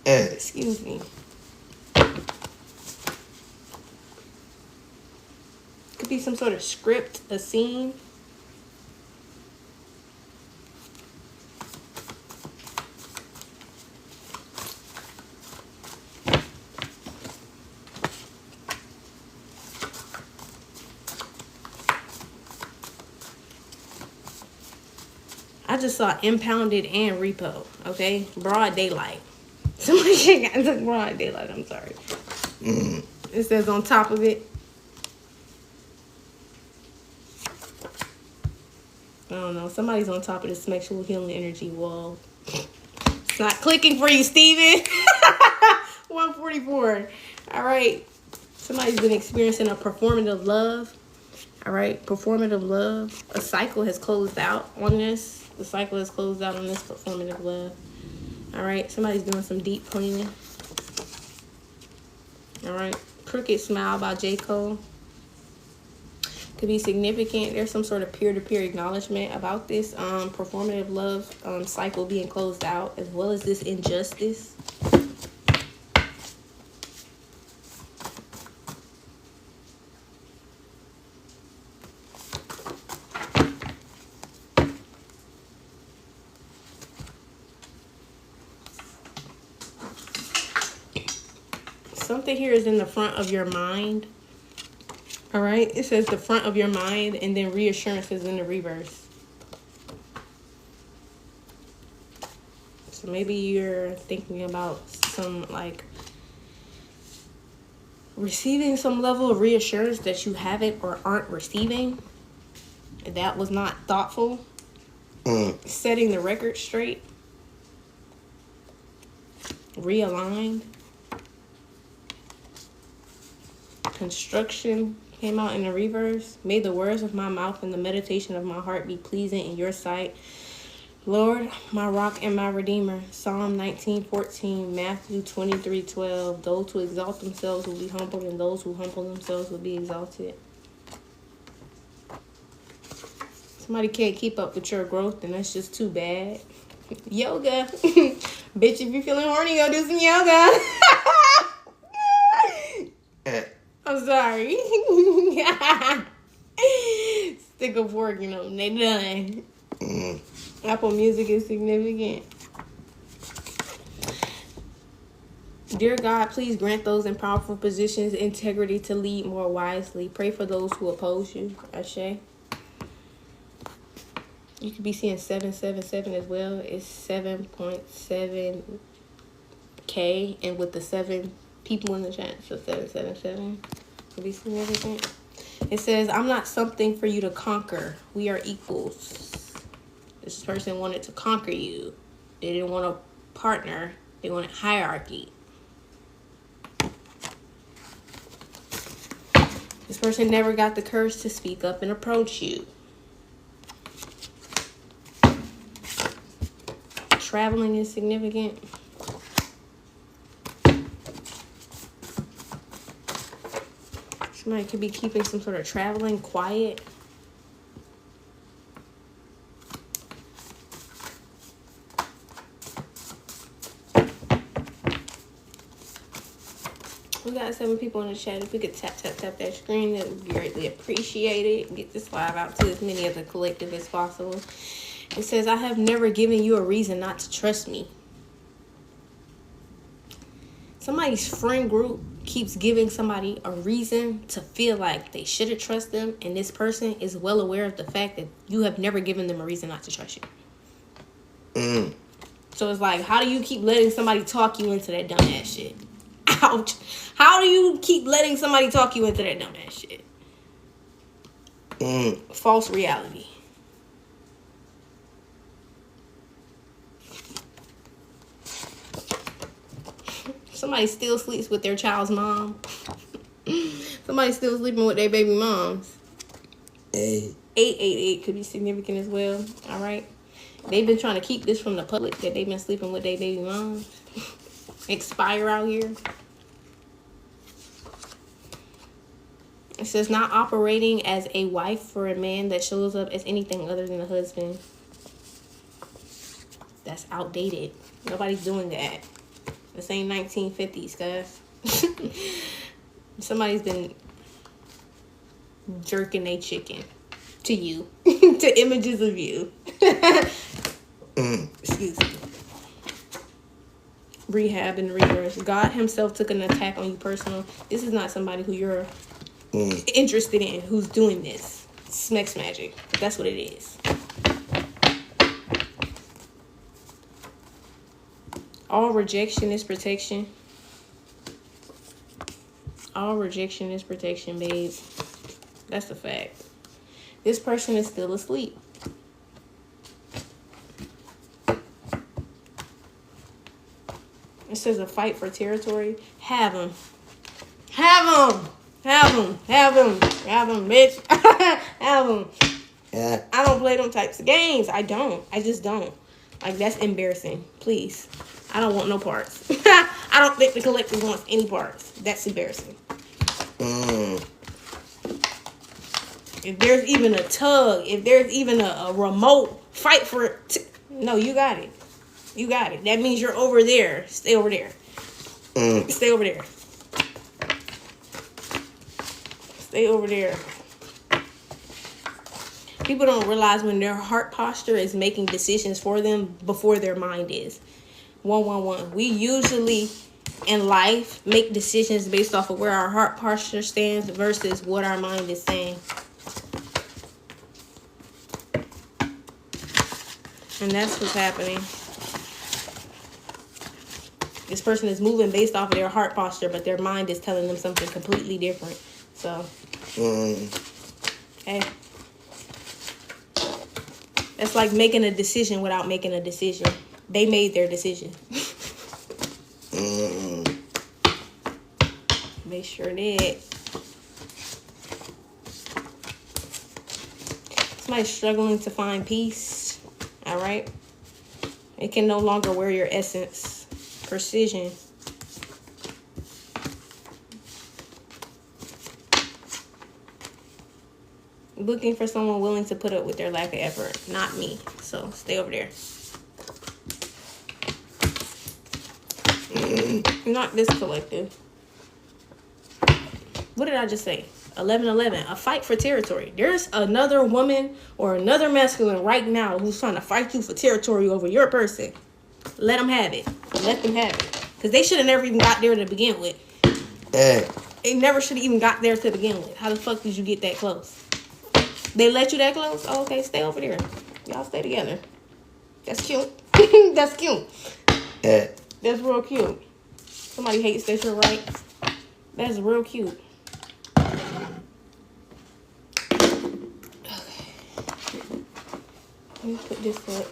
[SPEAKER 1] Excuse me. Could be some sort of script, a scene. I just saw impounded and repo, okay? Broad daylight. Somebody got into broad daylight, I'm sorry. It says on top of it. I don't know. Somebody's on top of this sexual healing energy wall. It's not clicking for you, Steven. 144. All right. Somebody's been experiencing a performative love. All right. Performative love. A cycle has closed out on this. The cycle has closed out on this performative love. All right. Somebody's doing some deep cleaning. All right. Crooked Smile by J. Cole. Could be significant. There's some sort of peer-to-peer acknowledgement about this performative love cycle being closed out, as well as this injustice. Something here is in the front of your mind. All right, it says the front of your mind, and then reassurance is in the reverse. So maybe you're thinking about some, like, receiving some level of reassurance that you haven't or aren't receiving. That was not thoughtful. Setting the record straight. Realigned. Construction came out in the reverse. May the words of my mouth and the meditation of my heart be pleasing in your sight, Lord, my rock and my redeemer. Psalm 19:14, Matthew 23:12. Those who exalt themselves will be humbled, and those who humble themselves will be exalted. Somebody can't keep up with your growth, and that's just too bad. Yoga. Bitch, if you're feeling horny, go do some yoga. I'm sorry. Stick a fork in them. They done. Apple Music is significant. Dear God, please grant those in powerful positions integrity to lead more wisely. Pray for those who oppose you. Ashe. You could be seeing 777 as well. It's 7.7K, and with the 7 people in the chat, so 777 could be significant. It says, I'm not something for you to conquer. We are equals. This person wanted to conquer you. They didn't want a partner. They wanted hierarchy. This person never got the courage to speak up and approach you. Traveling is significant. Somebody could be keeping some sort of traveling quiet. We got 7 people in the chat. If we could tap that screen, that would be greatly appreciated. Get this live out to as many of the collective as possible. It says, I have never given you a reason not to trust me. Somebody's friend group keeps giving somebody a reason to feel like they shouldn't trust them, and this person is well aware of the fact that you have never given them a reason not to trust you. So it's like, how do you keep letting somebody talk you into that dumbass shit? Ouch. How do you keep letting somebody talk you into that dumbass shit? False reality. Somebody still sleeps with their child's mom. Somebody still sleeping with their baby moms. 888 could be significant as well. All right. They've been trying to keep this from the public, that they've been sleeping with their baby moms. Expire out here. It says, not operating as a wife for a man that shows up as anything other than a husband. That's outdated. Nobody's doing that. This ain't 1950s, guys. Somebody's been jerking a chicken to you. To images of you. Excuse me. Rehab and reverse. God himself took an attack on you personal. This is not somebody who you're interested in who's doing this. Smex magic. That's what it is. All rejection is protection. All rejection is protection, babe. That's a fact. This person is still asleep. It says a fight for territory. Have them. Have them. Have them. Have them. Have them, bitch. Have them.
[SPEAKER 2] Yeah.
[SPEAKER 1] I don't play them types of games. I don't. I just don't. Like, that's embarrassing. Please. I don't want no parts. I don't think the collective wants any parts. That's embarrassing. If there's even a tug, if there's even a remote fight for it. No, you got it. You got it. That means you're over there. Stay over there. Stay over there. Stay over there. People don't realize when their heart posture is making decisions for them before their mind is. 111. We usually in life make decisions based off of where our heart posture stands versus what our mind is saying. And that's what's happening. This person is moving based off of their heart posture, but their mind is telling them something completely different. So, hey. It's like making a decision without making a decision. They made their decision. They sure did. Somebody's struggling to find peace. All right. It can no longer wear your essence. Precision. Looking for someone willing to put up with their lack of effort. Not me. So stay over there. Not this collective. What did I just say? 1111. A fight for territory. There's another woman or another masculine right now who's trying to fight you for territory over your person. Let them have it. Let them have it. Because they should have never even got there to begin with.
[SPEAKER 2] Hey.
[SPEAKER 1] They never should have even got there to begin with. How the fuck did you get that close? They let you that close? Oh, okay, stay over there. Y'all stay together. That's cute. That's cute.
[SPEAKER 2] Hey.
[SPEAKER 1] That's real cute. Somebody hates that you're right. That's real cute. Okay. Let me put this up.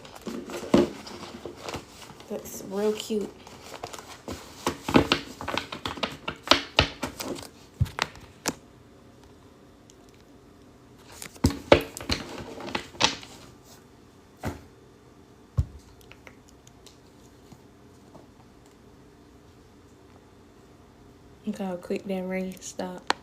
[SPEAKER 1] That's real cute. Look how quick that rain stopped.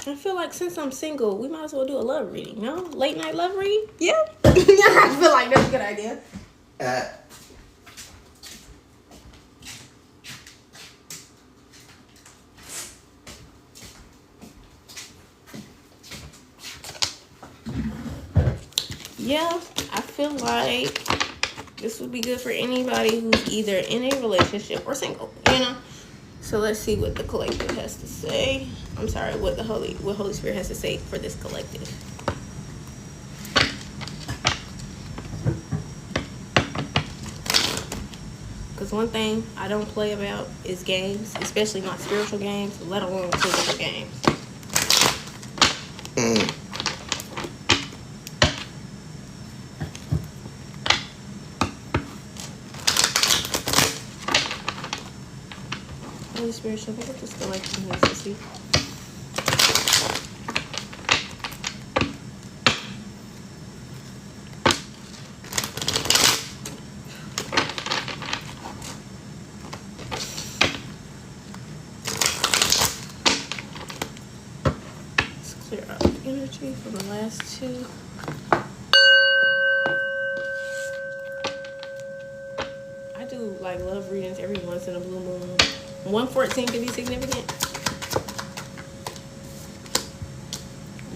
[SPEAKER 1] I feel like since I'm single, we might as well do a love reading, no? Late night love reading? Yeah. I feel like that's a good idea. Yeah, I feel like this would be good for anybody who's either in a relationship or single, you know? So let's see what the collective has to say. I'm sorry, what Holy Spirit has to say for this collective. Because one thing I don't play about is games, especially not spiritual games, let alone physical games. Holy Spirit, show me what this collective needs to see. Let's clear out the energy from the last two. I do like love readings every once in a blue moon. 114 can be significant.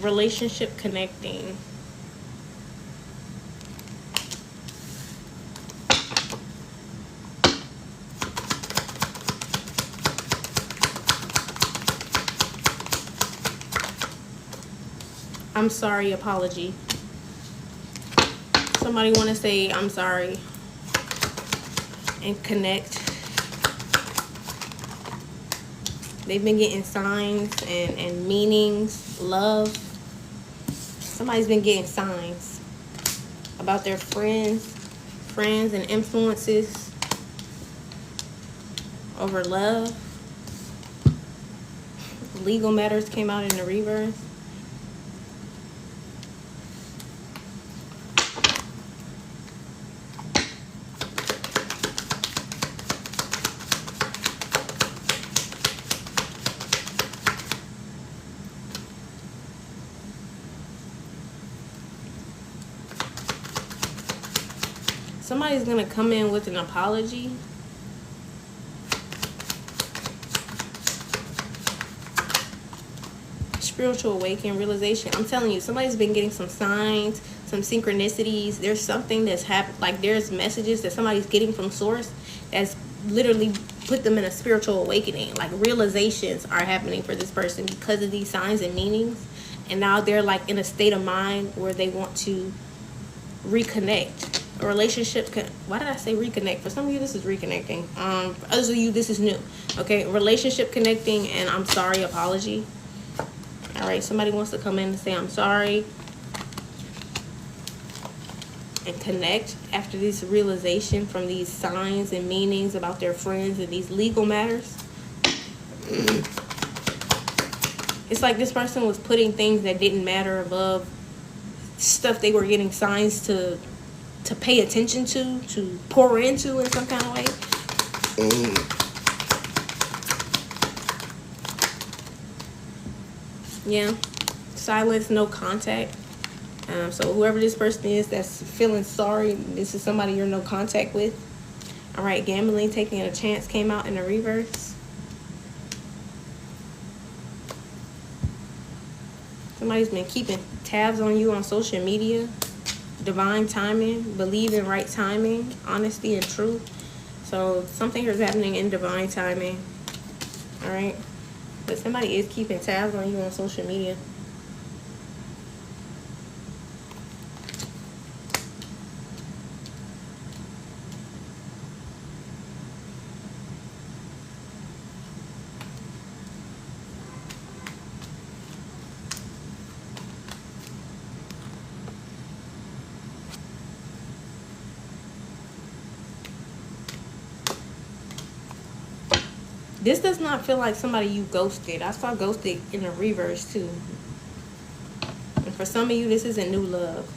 [SPEAKER 1] Relationship connecting. I'm sorry apology. Somebody want to say I'm sorry and connect. They've been getting signs and meanings, love. Somebody's been getting signs about their friends and influences over love. Legal matters came out in the reverse. Somebody's gonna come in with an apology. Spiritual awakening, realization. I'm telling you, somebody's been getting some signs, some synchronicities. There's something that's happened. Like there's messages that somebody's getting from source that's literally put them in a spiritual awakening. Like realizations are happening for this person because of these signs and meanings. And now they're like in a state of mind where they want to reconnect. A relationship why did I say reconnect? For some of you this is reconnecting. For others of you this is new. Okay, relationship connecting and I'm sorry apology. All right, somebody wants to come in and say I'm sorry and connect after this realization from these signs and meanings about their friends and these legal matters. It's like this person was putting things that didn't matter above stuff they were getting signs to pay attention to pour into in some kind of way. Yeah, silence, no contact. So whoever this person is that's feeling sorry, this is somebody you're no contact with. All right, gambling, taking a chance came out in the reverse. Somebody's been keeping tabs on you on social media. Divine timing, believe in right timing, honesty and truth. So something here is happening in divine timing. All right, but somebody is keeping tabs on you on social media. This does not feel like somebody you ghosted. I saw ghosted in the reverse too. And for some of you, this isn't new love.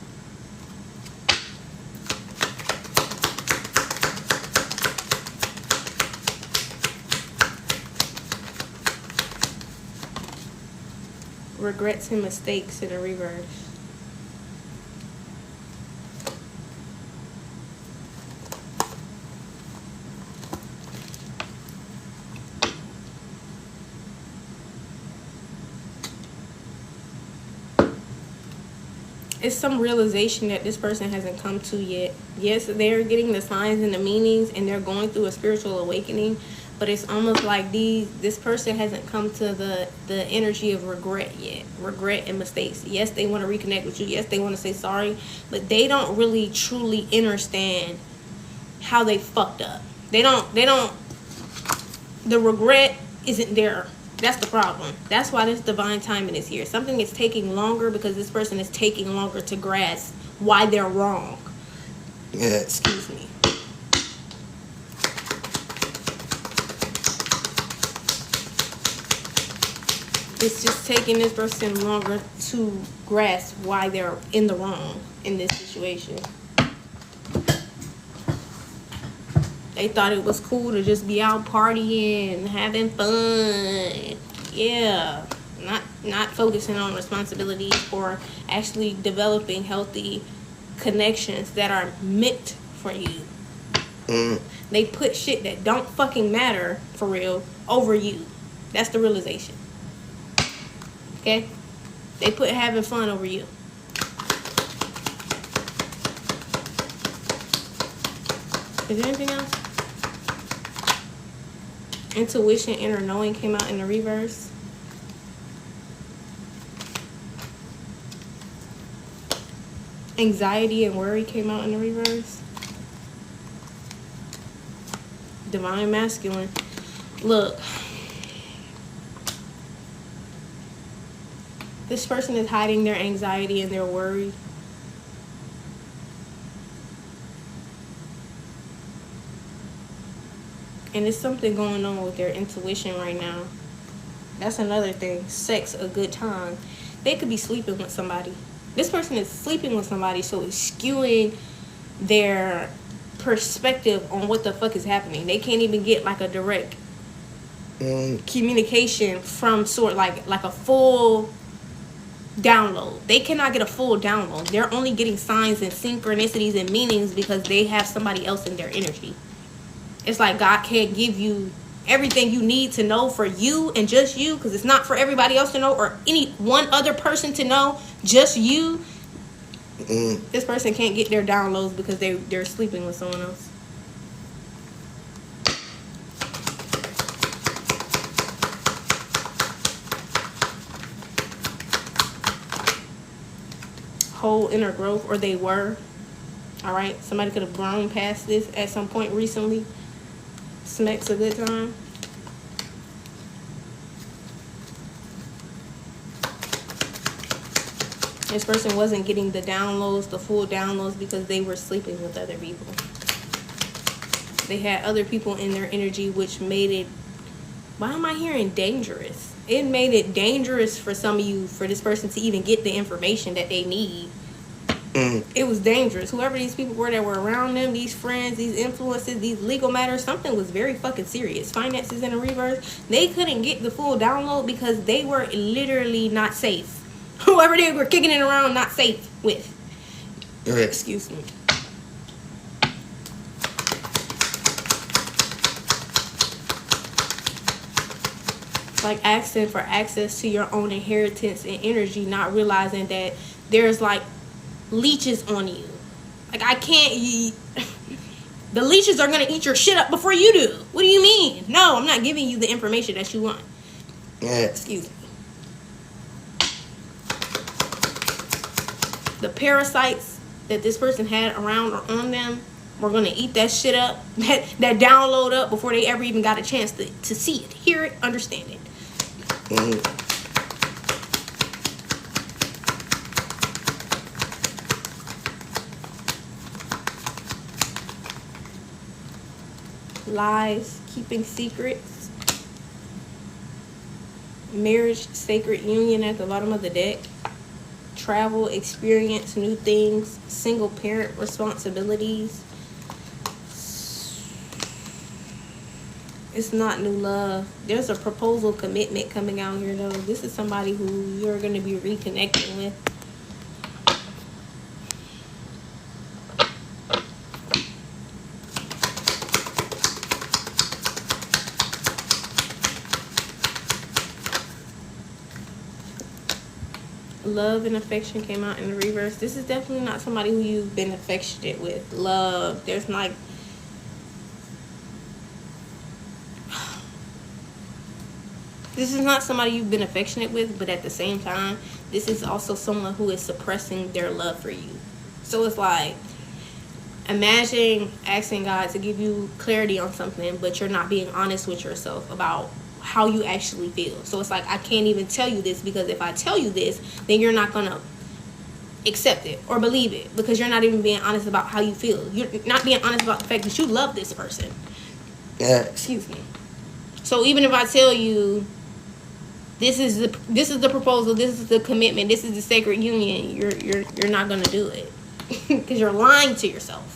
[SPEAKER 1] Regrets and mistakes in the reverse. It's some realization that this person hasn't come to yet. Yes, they're getting the signs and the meanings and they're going through a spiritual awakening, but it's almost like this person hasn't come to the energy of regret yet. Regret and mistakes. Yes, they want to reconnect with you. Yes, they want to say sorry, but they don't really truly understand how they fucked up. They don't the regret isn't there. That's the problem. That's why this divine timing is here. Something is taking longer because this person is taking longer to grasp why they're wrong.
[SPEAKER 2] Yeah.
[SPEAKER 1] Excuse me. It's just taking this person longer to grasp why they're in the wrong in this situation. They thought it was cool to just be out partying, having fun. Yeah. Not focusing on responsibilities or actually developing healthy connections that are meant for you. They put shit that don't fucking matter, for real, over you. That's the realization. Okay? They put having fun over you. Is there anything else? Intuition, inner knowing came out in the reverse. Anxiety and worry came out in the reverse. Divine masculine. Look. This person is hiding their anxiety and their worry. And there's something going on with their intuition right now. That's another thing. Sex, a good time. They could be sleeping with somebody. This person is sleeping with somebody, so it's skewing their perspective on what the fuck is happening. They can't even get like a direct communication from like a full download. They cannot get a full download. They're only getting signs and synchronicities and meanings because they have somebody else in their energy. It's like God can't give you everything you need to know for you and just you, because it's not for everybody else to know or any one other person to know, just you. This person can't get their downloads because they're sleeping with someone else. Whole inner growth, or they were. All right, somebody could have grown past this at some point recently. Smacks a good time. This person wasn't getting the downloads, the full downloads, because they were sleeping with other people. They had other people in their energy, which made it, why am I hearing dangerous? It made it dangerous for some of you, for this person to even get the information that they need. It was dangerous. Whoever these people were that were around them, these friends, these influences, these legal matters, something was very fucking serious. Finances in a reverse. They couldn't get the full download because they were literally not safe. Whoever they were kicking it around, not safe with. Excuse me. Like asking for access to your own inheritance and energy, not realizing that there's like leeches on you. Like, I can't, the leeches are gonna eat your shit up before you do. What do you mean? No, I'm not giving you the information that you want. Excuse me. The parasites that this person had around or on them were gonna eat that shit up, that download up, before they ever even got a chance to see it, hear it, understand it. Lies, keeping secrets, marriage, sacred union at the bottom of the deck, travel, experience new things, single parent responsibilities. It's not new love. There's a proposal commitment coming out here though. This is somebody who you're going to be reconnecting with. Love and affection came out in the reverse. This is definitely not somebody who you've been affectionate with. Love. There's like, this is not somebody you've been affectionate with, but at the same time, this is also someone who is suppressing their love for you. So it's like, imagine asking God to give you clarity on something, but you're not being honest with yourself about how you actually feel. So it's like, I can't even tell you this, because if I tell you this, then you're not gonna accept it or believe it, because you're not even being honest about how you feel. You're not being honest about the fact that you love this person. Excuse me. So even if I tell you this is the proposal, this is the commitment, this is the sacred union, you're not gonna do it. Because you're lying to yourself.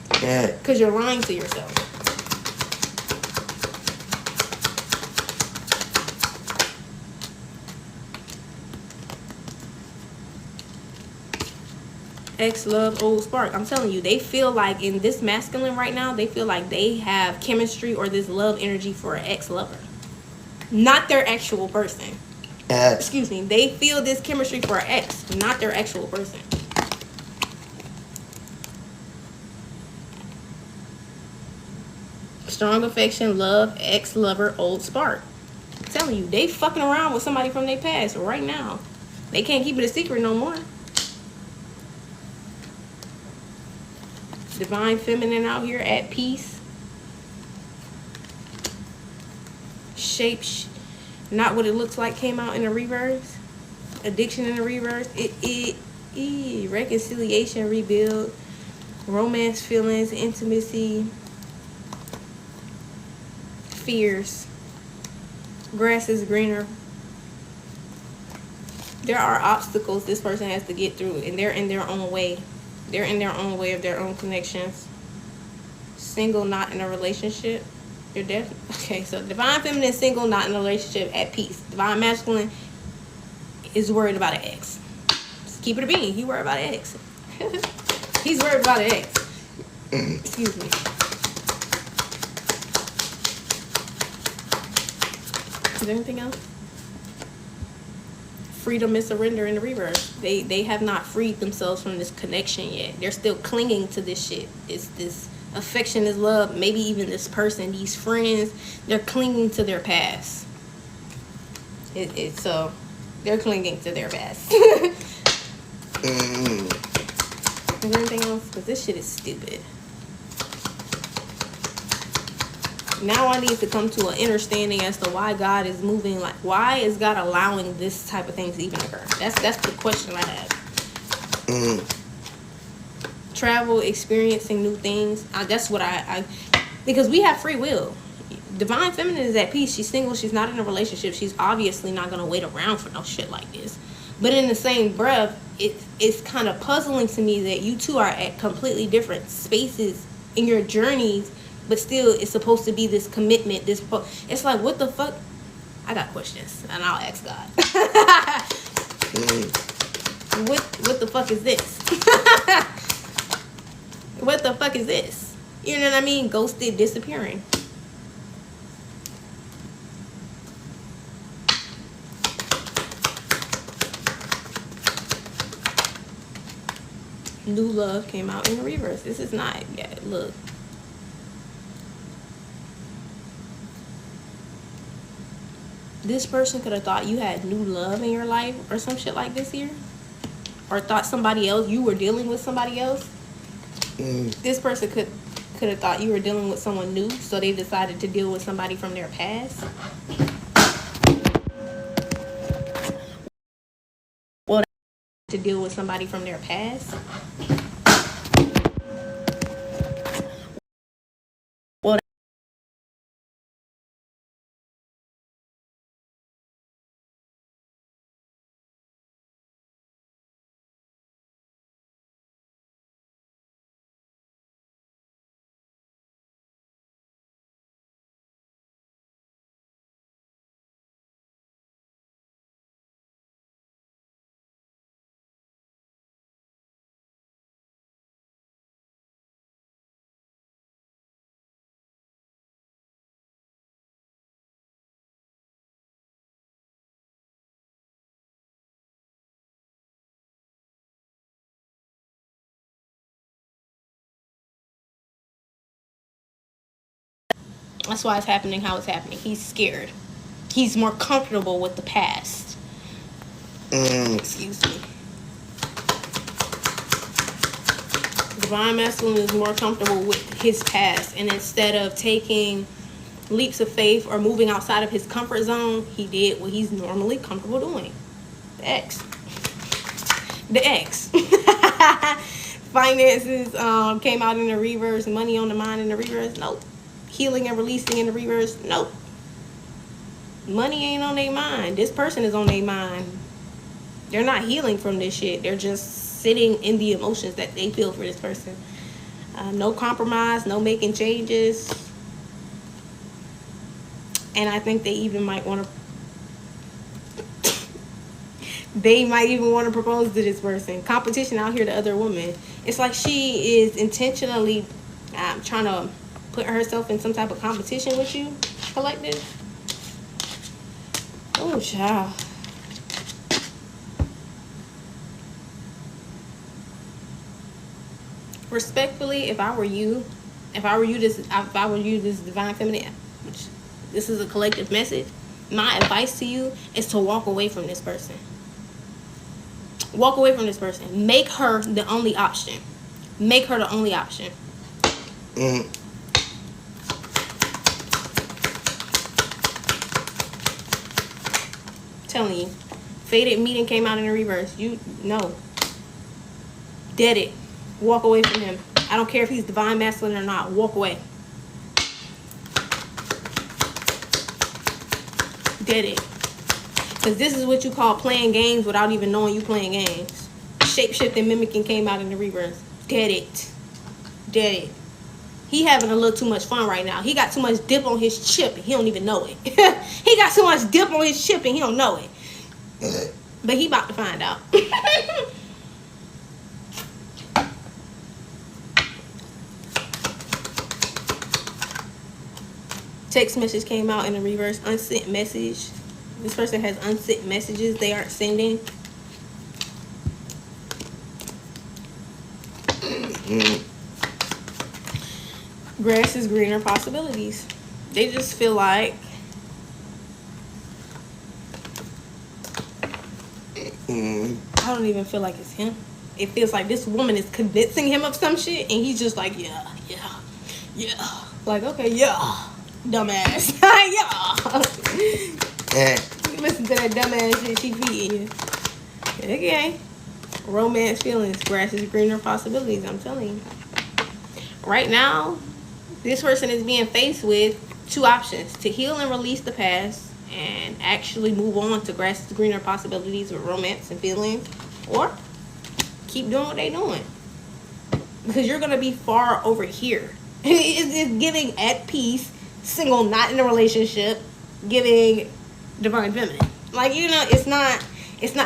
[SPEAKER 1] Because you're lying to yourself. Ex love, old spark. I'm telling you, they feel like in this masculine right now, they feel like they have chemistry or this love energy for an ex-lover, not their actual person. Excuse me. They feel this chemistry for an ex, not their actual person. Strong affection, love, ex-lover, old spark. I'm telling you, they fucking around with somebody from their past right now. They can't keep it a secret no more. Divine feminine out here at peace. Shape, not what it looks like came out in the reverse. Addiction in the reverse. Reconciliation, rebuild, romance, feelings, intimacy, fears. Grass is greener. There are obstacles this person has to get through, and they're in their own way. They're in their own way of their own connections. Single, not in a relationship. You're definitely okay. So divine feminine, single, not in a relationship, at peace. Divine masculine is worried about an ex. Just keep it a bean. He worried about an ex. He's worried about an ex. Excuse me. Is there anything else? Freedom and surrender in the reverse. They have not freed themselves from this connection yet. They're still clinging to this shit. It's this affection, this love, maybe even this person, these friends. They're clinging to their past. So they're clinging to their past. Is there anything else? Because this shit is stupid. Now I need to come to an understanding as to why God is moving. Like, why is God allowing this type of thing to even occur? That's the question I have. Travel, experiencing new things. That's what I because we have free will. Divine feminine is at peace. She's single. She's not in a relationship. She's obviously not going to wait around for no shit like this. But in the same breath, it's kind of puzzling to me that you two are at completely different spaces in your journeys, but still it's supposed to be this commitment. It's like, what the fuck? I got questions, and I'll ask God. What the fuck is this? What the fuck is this? You know what I mean? Ghosted, disappearing. New love came out in the reverse. This is not, look. This person could have thought you had new love in your life or some shit like this here. Or thought somebody else, you were dealing with somebody else. This person could have thought you were dealing with someone new, so they decided to deal with somebody from their past. Well, to deal with somebody from their past. Well, that's why it's happening how it's happening. He's scared. He's more comfortable with the past. Excuse me. Divine masculine is more comfortable with his past, and instead of taking leaps of faith or moving outside of his comfort zone, he did what he's normally comfortable doing. The X. Finances came out in the reverse. Money on the mind in the reverse. Nope. Healing and releasing in the reverse. Nope. Money ain't on their mind. This person is on their mind. They're not healing from this shit. They're just sitting in the emotions that they feel for this person. No compromise, no making changes. And I think they even might want to they might even want to propose to this person. Competition out here to other women. It's like she is intentionally trying to put herself in some type of competition with you, collective. Oh, child. Respectfully, if I were you, this divine feminine, which this is a collective message, my advice to you is to walk away from this person. Walk away from this person. Make her the only option. Make her the only option. Telling you. Faded meeting came out in the reverse. You know. Dead it. Walk away from him. I don't care if he's divine masculine or not. Walk away. Dead it. Because this is what you call playing games without even knowing you playing games. Shape-shifting, mimicking came out in the reverse. Dead it. Dead it. He having a little too much fun right now. He got too much dip on his chip and he don't even know it. He got too much dip on his chip and he don't know it. But he about to find out. Text message came out in the reverse. Unsent message. This person has unsent messages they aren't sending. Grass is greener possibilities. They just feel like I don't even feel like it's him. It feels like this woman is convincing him of some shit and he's just like, yeah. Like, okay, yeah. Dumbass. Yeah. Listen to that dumbass shit she feeding you. Okay. Romance feelings. Grass is greener possibilities. I'm telling you. Right now, this person is being faced with two options. To heal and release the past and actually move on to grass is greener possibilities with romance and feelings. Or keep doing what they're doing. Because you're going to be far over here. It's giving at peace, single, not in a relationship, giving divine feminine. Like, you know, it's not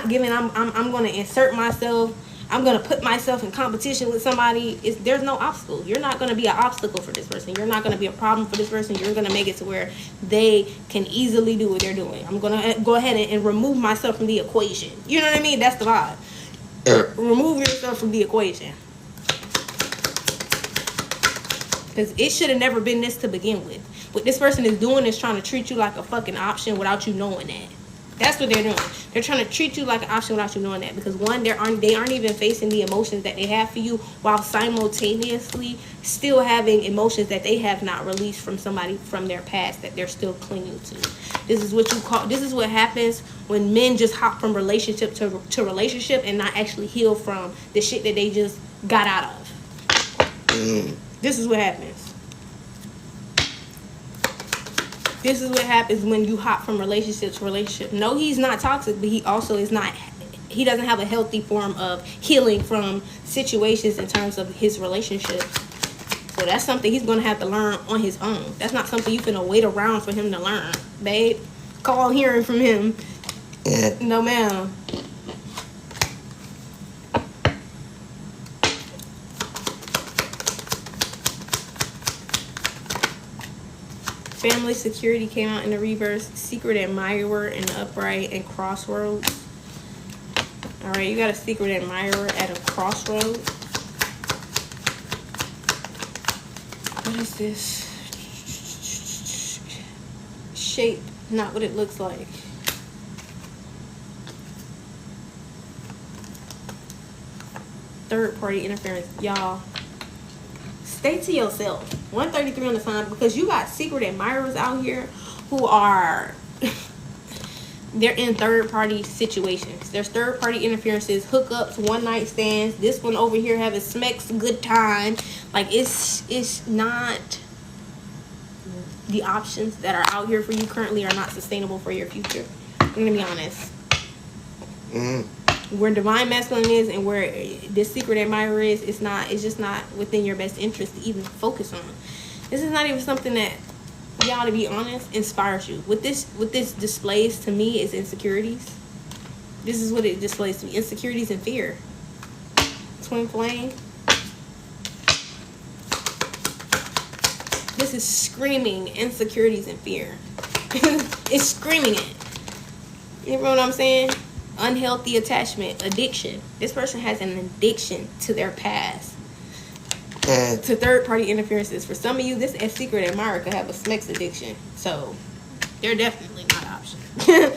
[SPEAKER 1] giving I'm going to insert myself, I'm going to put myself in competition with somebody. There's no obstacle. You're not going to be an obstacle for this person. You're not going to be a problem for this person. You're going to make it to where they can easily do what they're doing. I'm going to go ahead and remove myself from the equation. You know what I mean? That's the vibe. Remove yourself from the equation. Because it should have never been this to begin with. What this person is doing is trying to treat you like a fucking option without you knowing that. That's what they're doing. They're trying to treat you like an option without you knowing that. Because one, they aren't even facing the emotions that they have for you, while simultaneously still having emotions that they have not released from somebody from their past that they're still clinging to. This is what happens when men just hop from relationship to relationship and not actually heal from the shit that they just got out of. This is what happens. This is what happens when you hop from relationship to relationship. No, he's not toxic, but he also is not, he doesn't have a healthy form of healing from situations in terms of his relationships. So that's something he's going to have to learn on his own. That's not something you finna wait around for him to learn, babe. Call hearing from him. No, ma'am. Family security came out in the reverse. Secret admirer in the upright, and crossroads. All right, you got a secret admirer at a crossroads. What is this? Shape, not what it looks like. Third party interference, y'all. Stay to yourself. 133 on the sign, because you got secret admirers out here who are they're in third party situations. There's third party interferences, hookups, one night stands. This one over here having smacks, good time. Like it's not, the options that are out here for you currently are not sustainable for your future. I'm gonna be honest. Where divine masculine is and where this secret admirer is, it's just not within your best interest to even focus on. This is not even something that, y'all, to be honest, inspires you. What this displays to me is insecurities. This is what it displays to me. Insecurities and fear. Twinflame. This is screaming insecurities and fear. It's screaming it. You know what I'm saying? Unhealthy attachment, addiction. This person has an addiction to their past, to third-party interferences. For some of you, this secret admirer could have a sex addiction, so they're definitely not an option.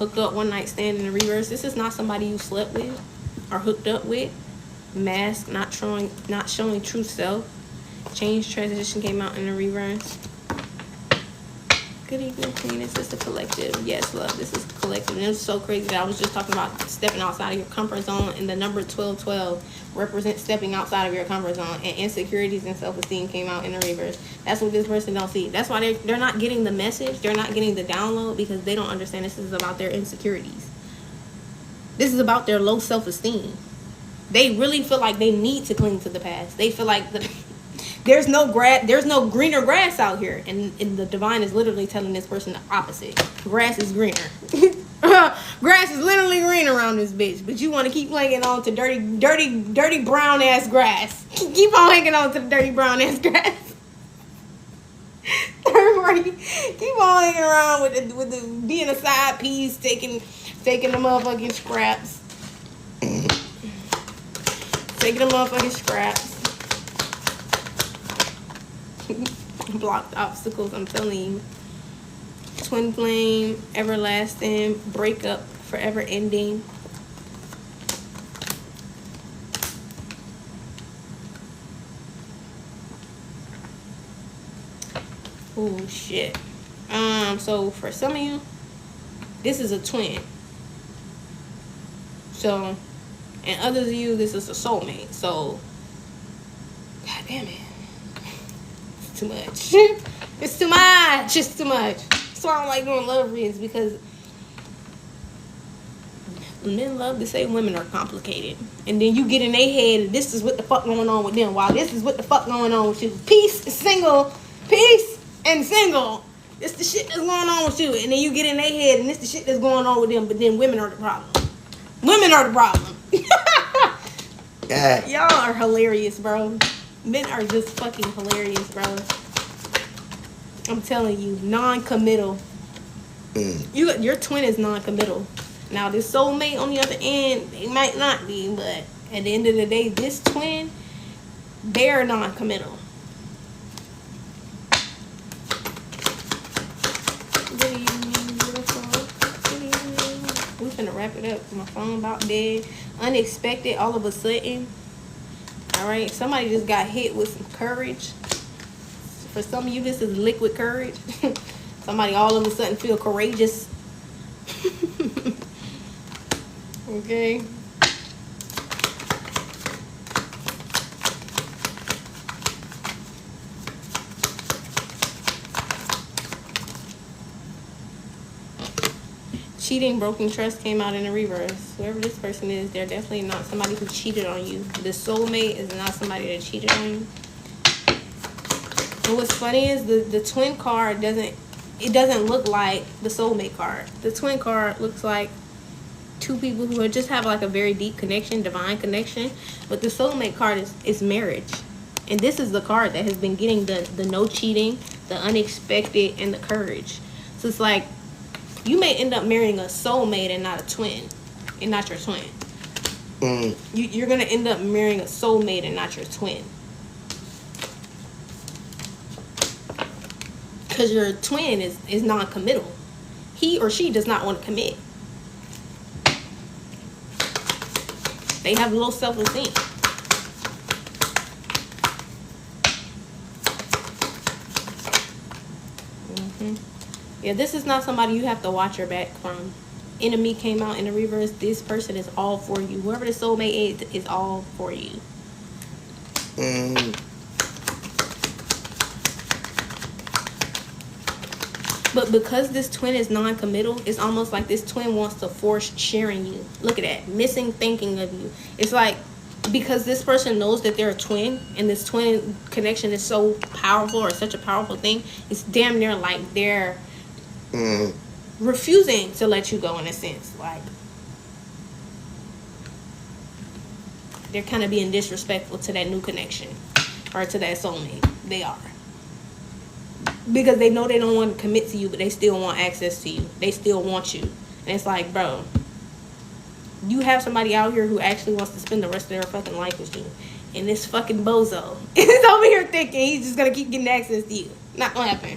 [SPEAKER 1] Hook up, one night stand in the reverse. This is not somebody you slept with or hooked up with. Mask, not showing true self. Change transition came out in the reverse. Good evening, Queen. Is this a collective? Yes, love. This is a collective. And it was so crazy that I was just talking about stepping outside of your comfort zone, and the number 1212 represents stepping outside of your comfort zone, and insecurities and self-esteem came out in the reverse. That's what this person don't see. That's why they're not getting the message. They're not getting the download because they don't understand this is about their insecurities. This is about their low self-esteem. They really feel like they need to cling to the past. They feel like there's no greener grass out here, and the divine is literally telling this person the opposite. Grass is greener. Grass is literally green around this bitch, but you want to keep hanging on to dirty brown ass grass. Keep on hanging on to the dirty brown ass grass. Keep on hanging around with the being a side piece, taking the motherfucking scraps. Taking the motherfucking scraps. Blocked obstacles, I'm telling you. Twin flame, everlasting, breakup, forever ending. Oh shit. So for some of you, this is a twin. So, and others of you, this is a soulmate. So, god damn it. Too much. It's too much. It's too much. That's why I don't like doing love reads, because men love to say women are complicated, and then you get in their head, this is what the fuck going on with them, while this is what the fuck going on with you. Peace and single. It's the shit that's going on with you, and then you get in their head, and it's the shit that's going on with them. But then women are the problem. Women are the problem. Y'all are hilarious, bro. Men are just fucking hilarious, bro. I'm telling you, non-committal. Your twin is non-committal. Now, this soulmate on the other end, they might not be, but at the end of the day, this twin, they're non-committal. Good evening, beautiful. Good evening. We're finna wrap it up. My phone about dead. Unexpected, all of a sudden. Alright, somebody just got hit with some courage. For some of you, this is liquid courage. Somebody all of a sudden feel courageous. Okay. Cheating, broken trust came out in the reverse. Whoever this person is, they're definitely not somebody who cheated on you. The soulmate is not somebody that cheated on you. And what's funny is the twin card doesn't look like the soulmate card. The twin card looks like two people who just have like a very deep connection, divine connection. But the soulmate card is marriage. And this is the card that has been getting the no cheating, the unexpected, and the courage. So it's like, you may end up marrying a soulmate and not a twin, and not your twin. You're going to end up marrying a soulmate and not your twin. Because your twin is non-committal. He or she does not want to commit. They have low self-esteem. Yeah, this is not somebody you have to watch your back from. Enemy came out in the reverse. This person is all for you. Whoever the soulmate is all for you. But because this twin is non-committal, it's almost like this twin wants to force sharing you. Look at that. Missing thinking of you. It's like, because this person knows that they're a twin, and this twin connection is so powerful, or such a powerful thing, it's damn near like they're refusing to let you go, in a sense. Like, they're kind of being disrespectful to that new connection, or to that soulmate. They are. Because they know they don't want to commit to you, but they still want access to you. They still want you. And it's like, bro, you have somebody out here who actually wants to spend the rest of their fucking life with you. And this fucking bozo is over here thinking he's just going to keep getting access to you. Not going to happen.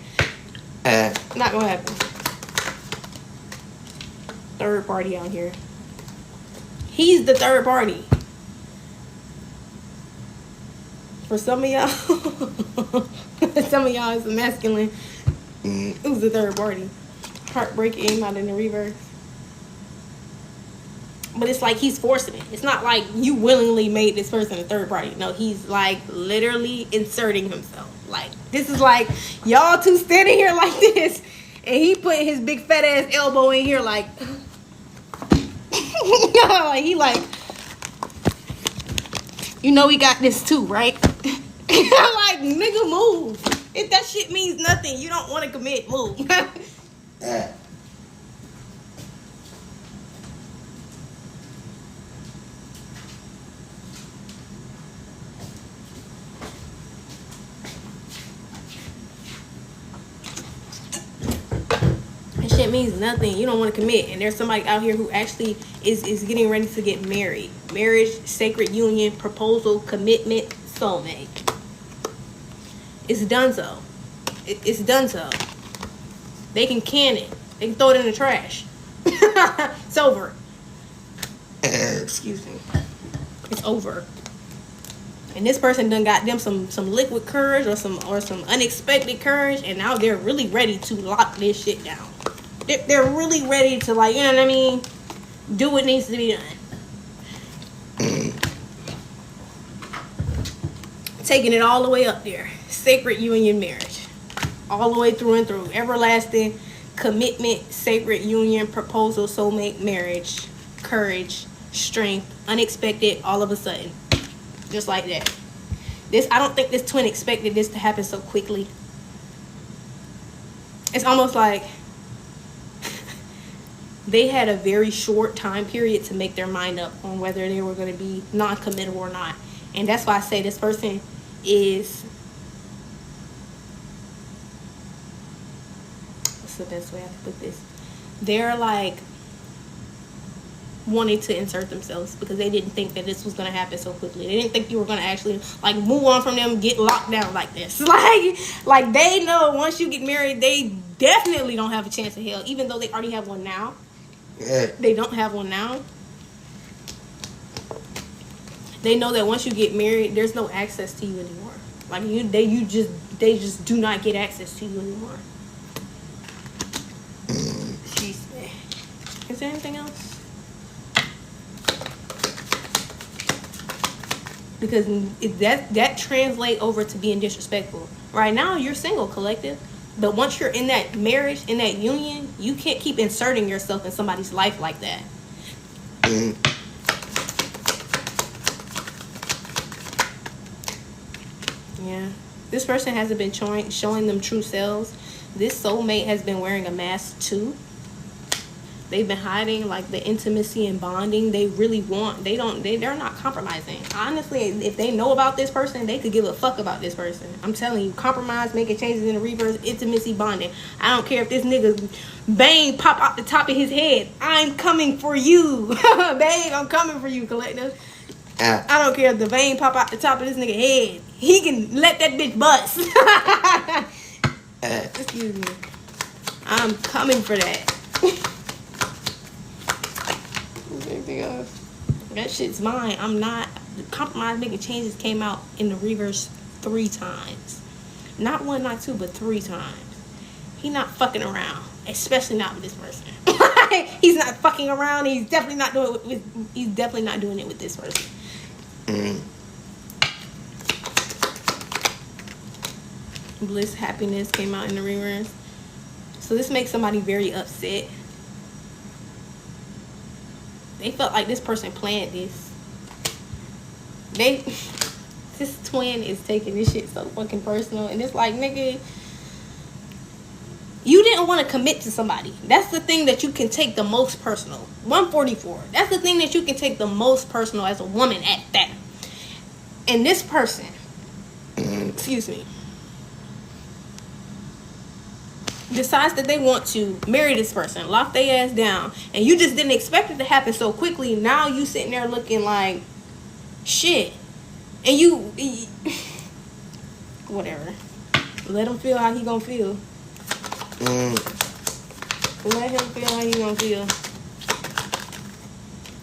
[SPEAKER 1] Not going to happen. third party out here. He's the third party. For some of y'all, some of y'all is masculine. Who's the third party? Heartbreak aim out in the reverse. But it's like he's forcing it. It's not like you willingly made this person a third party. No, he's like literally inserting himself. Like, this is like y'all two standing here like this, and he put his big fat ass elbow in here like, like he like, you know, we got this too, right? Like, nigga, move. If that shit means nothing, you don't want to commit, move. Shit means nothing. You don't want to commit, and there's somebody out here who actually is getting ready to get married. Marriage, sacred union, proposal, commitment, soulmate. It's done so. It's done so. They can can it. They can throw it in the trash. It's over. Excuse me. It's over. And this person done got them some liquid courage or some unexpected courage, and now they're really ready to lock this shit down. They're really ready to, like, you know what I mean, do what needs to be done. Taking it all the way up there. Sacred union marriage. All the way through and through. Everlasting commitment, sacred union, proposal, soulmate, marriage, courage, strength, unexpected, all of a sudden. Just like that. I don't think this twin expected this to happen so quickly. It's almost like they had a very short time period to make their mind up on whether they were going to be non-committal or not. And that's why I say this person is, what's the best way I can put this? They're like wanting to insert themselves because they didn't think that this was going to happen so quickly. They didn't think you were going to actually like move on from them, get locked down like this. Like they know once you get married, they definitely don't have a chance in hell, even though they already have one now. They don't have one now. They know that once you get married, there's no access to you anymore. Like they just do not get access to you anymore. Excuse me. Is there anything else? Because that translate over to being disrespectful. Right now, you're single, collective. But once you're in that marriage, in that union, you can't keep inserting yourself in somebody's life like that. Yeah. This person hasn't been showing them true selves. This soulmate has been wearing a mask too. They've been hiding like the intimacy and bonding they really want. They're not compromising. Honestly, if they know about this person, they could give a fuck about this person. I'm telling you, compromise, making changes in the reverse, intimacy, bonding. I don't care if this nigga's vein pop out the top of his head. I'm coming for you. Babe, I'm coming for you, collective. I don't care if the vein pop out the top of this nigga head. He can let that bitch bust. Excuse me. I'm coming for that. Anything else? That shit's mine. I'm not. The compromise making changes came out in the reverse 3 times. Not 1, not 2, but 3 times. He not fucking around. Especially not with this person. He's not fucking around. He's definitely not doing it with this person. Bliss, happiness came out in the reverse. So this makes somebody very upset. They felt like this person planned this. This twin is taking this shit so fucking personal. And it's like, nigga, you didn't want to commit to somebody. That's the thing that you can take the most personal. 144. That's the thing that you can take the most personal as a woman at that. And this person, excuse me, decides that they want to marry this person, lock their ass down, and you just didn't expect it to happen so quickly. Now you sitting there looking like shit, and you whatever. Let him feel how he gonna feel. Let him feel how he gonna feel.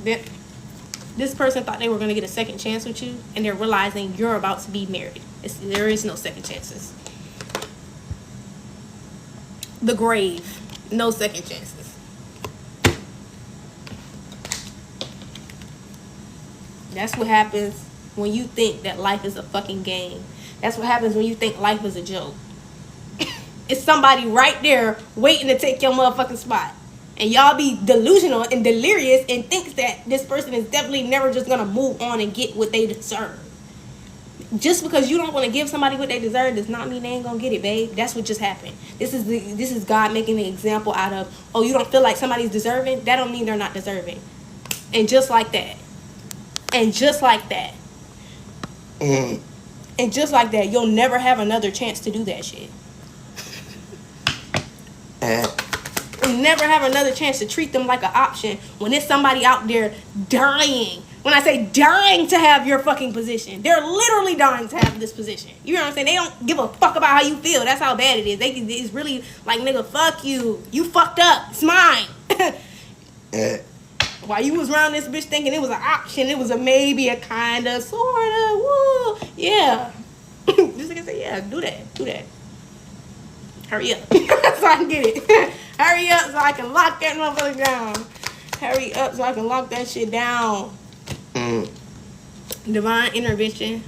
[SPEAKER 1] This person thought they were going to get a second chance with you, and they're realizing you're about to be married. There is no second chances. The grave. No second chances. That's what happens when you think that life is a fucking game. That's what happens when you think life is a joke. It's somebody right there waiting to take your motherfucking spot. And y'all be delusional and delirious and thinks that this person is definitely never just gonna move on and get what they deserve. Just because you don't want to give somebody what they deserve does not mean they ain't gonna get it, babe. That's what just happened. This is God making an example out of, oh, you don't feel like somebody's deserving? That don't mean they're not deserving. And just like that. And just like that. And just like that, you'll never have another chance to do that shit. You'll never have another chance to treat them like an option when there's somebody out there dying. When I say dying to have your fucking position, they're literally dying to have this position. You know what I'm saying? They don't give a fuck about how you feel. That's how bad it is. It's really like, nigga, fuck you. You fucked up. It's mine. While you was around this bitch thinking it was an option, it was a maybe, a kind of, sort of, woo. Yeah. Just like I said, yeah, do that. Hurry up. So I can get it. Hurry up so I can lock that motherfucker down. Hurry up so I can lock that shit down. Divine intervention.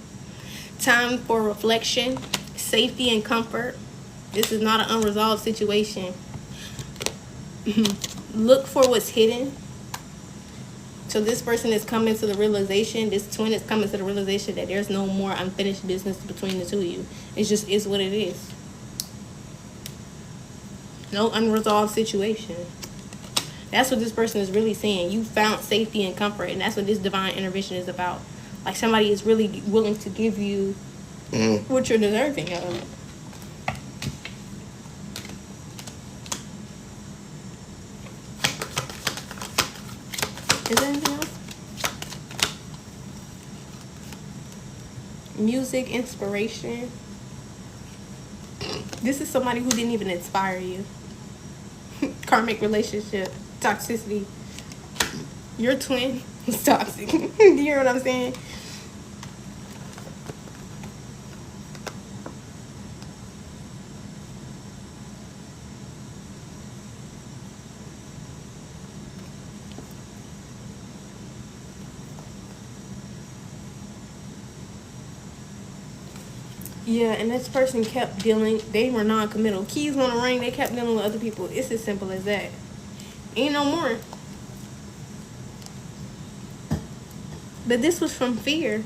[SPEAKER 1] Time for reflection. Safety and comfort. This is not an unresolved situation. Look for what's hidden. So this person is coming to the realization, this twin is coming to the realization that there's no more unfinished business between the two of you. It just is what it is. No unresolved situation. That's what this person is really saying. You found safety and comfort, and that's what this divine intervention is about. Like somebody is really willing to give you what you're deserving of. Is there anything else? Music, inspiration. This is somebody who didn't even inspire you. Karmic relationship, toxicity. Your twin is toxic. You hear what I'm saying? Yeah, and this person kept dealing, they were non-committal. Keys on the ring, they kept dealing with other people. It's as simple as that. Ain't no more. But this was from fear.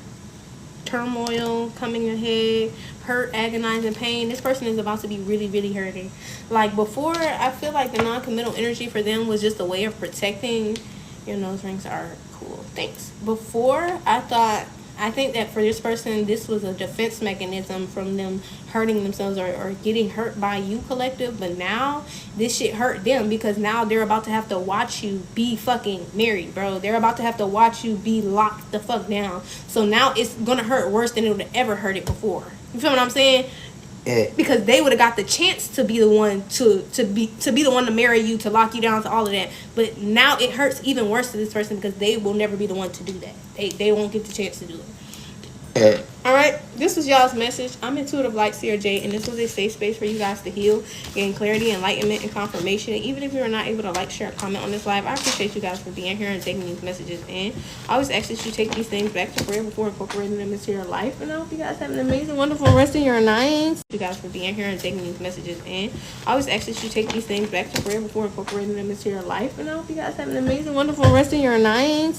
[SPEAKER 1] Turmoil coming ahead, hurt, agonizing pain. This person is about to be really, really hurting. Like before, I feel like the non-committal energy for them was just a way of protecting. Your nose rings are cool. Thanks. Before, I think that for this person, this was a defense mechanism from them hurting themselves or getting hurt by you, collective. But now, this shit hurt them because now they're about to have to watch you be fucking married, bro. They're about to have to watch you be locked the fuck down. So now it's gonna hurt worse than it would have ever hurt it before. You feel what I'm saying? Because they would have got the chance to be the one to be the one to marry you, to lock you down, to all of that. But now it hurts even worse to this person because they will never be the one to do that. They won't get the chance to do it. Alright, this was y'all's message. I'm Intuitive Light Seer J, and this was a safe space for you guys to heal, gain clarity, enlightenment, and confirmation. And even if you are not able to like, share, comment on this live, I appreciate you guys for being here and taking these messages in. I always ask that you take these things back to prayer before incorporating them into your life. And I hope you guys have an amazing, wonderful rest of your night. You guys for being here and taking these messages in. I always ask that you take these things back to prayer before incorporating them into your life. And I hope you guys have an amazing, wonderful rest of your night.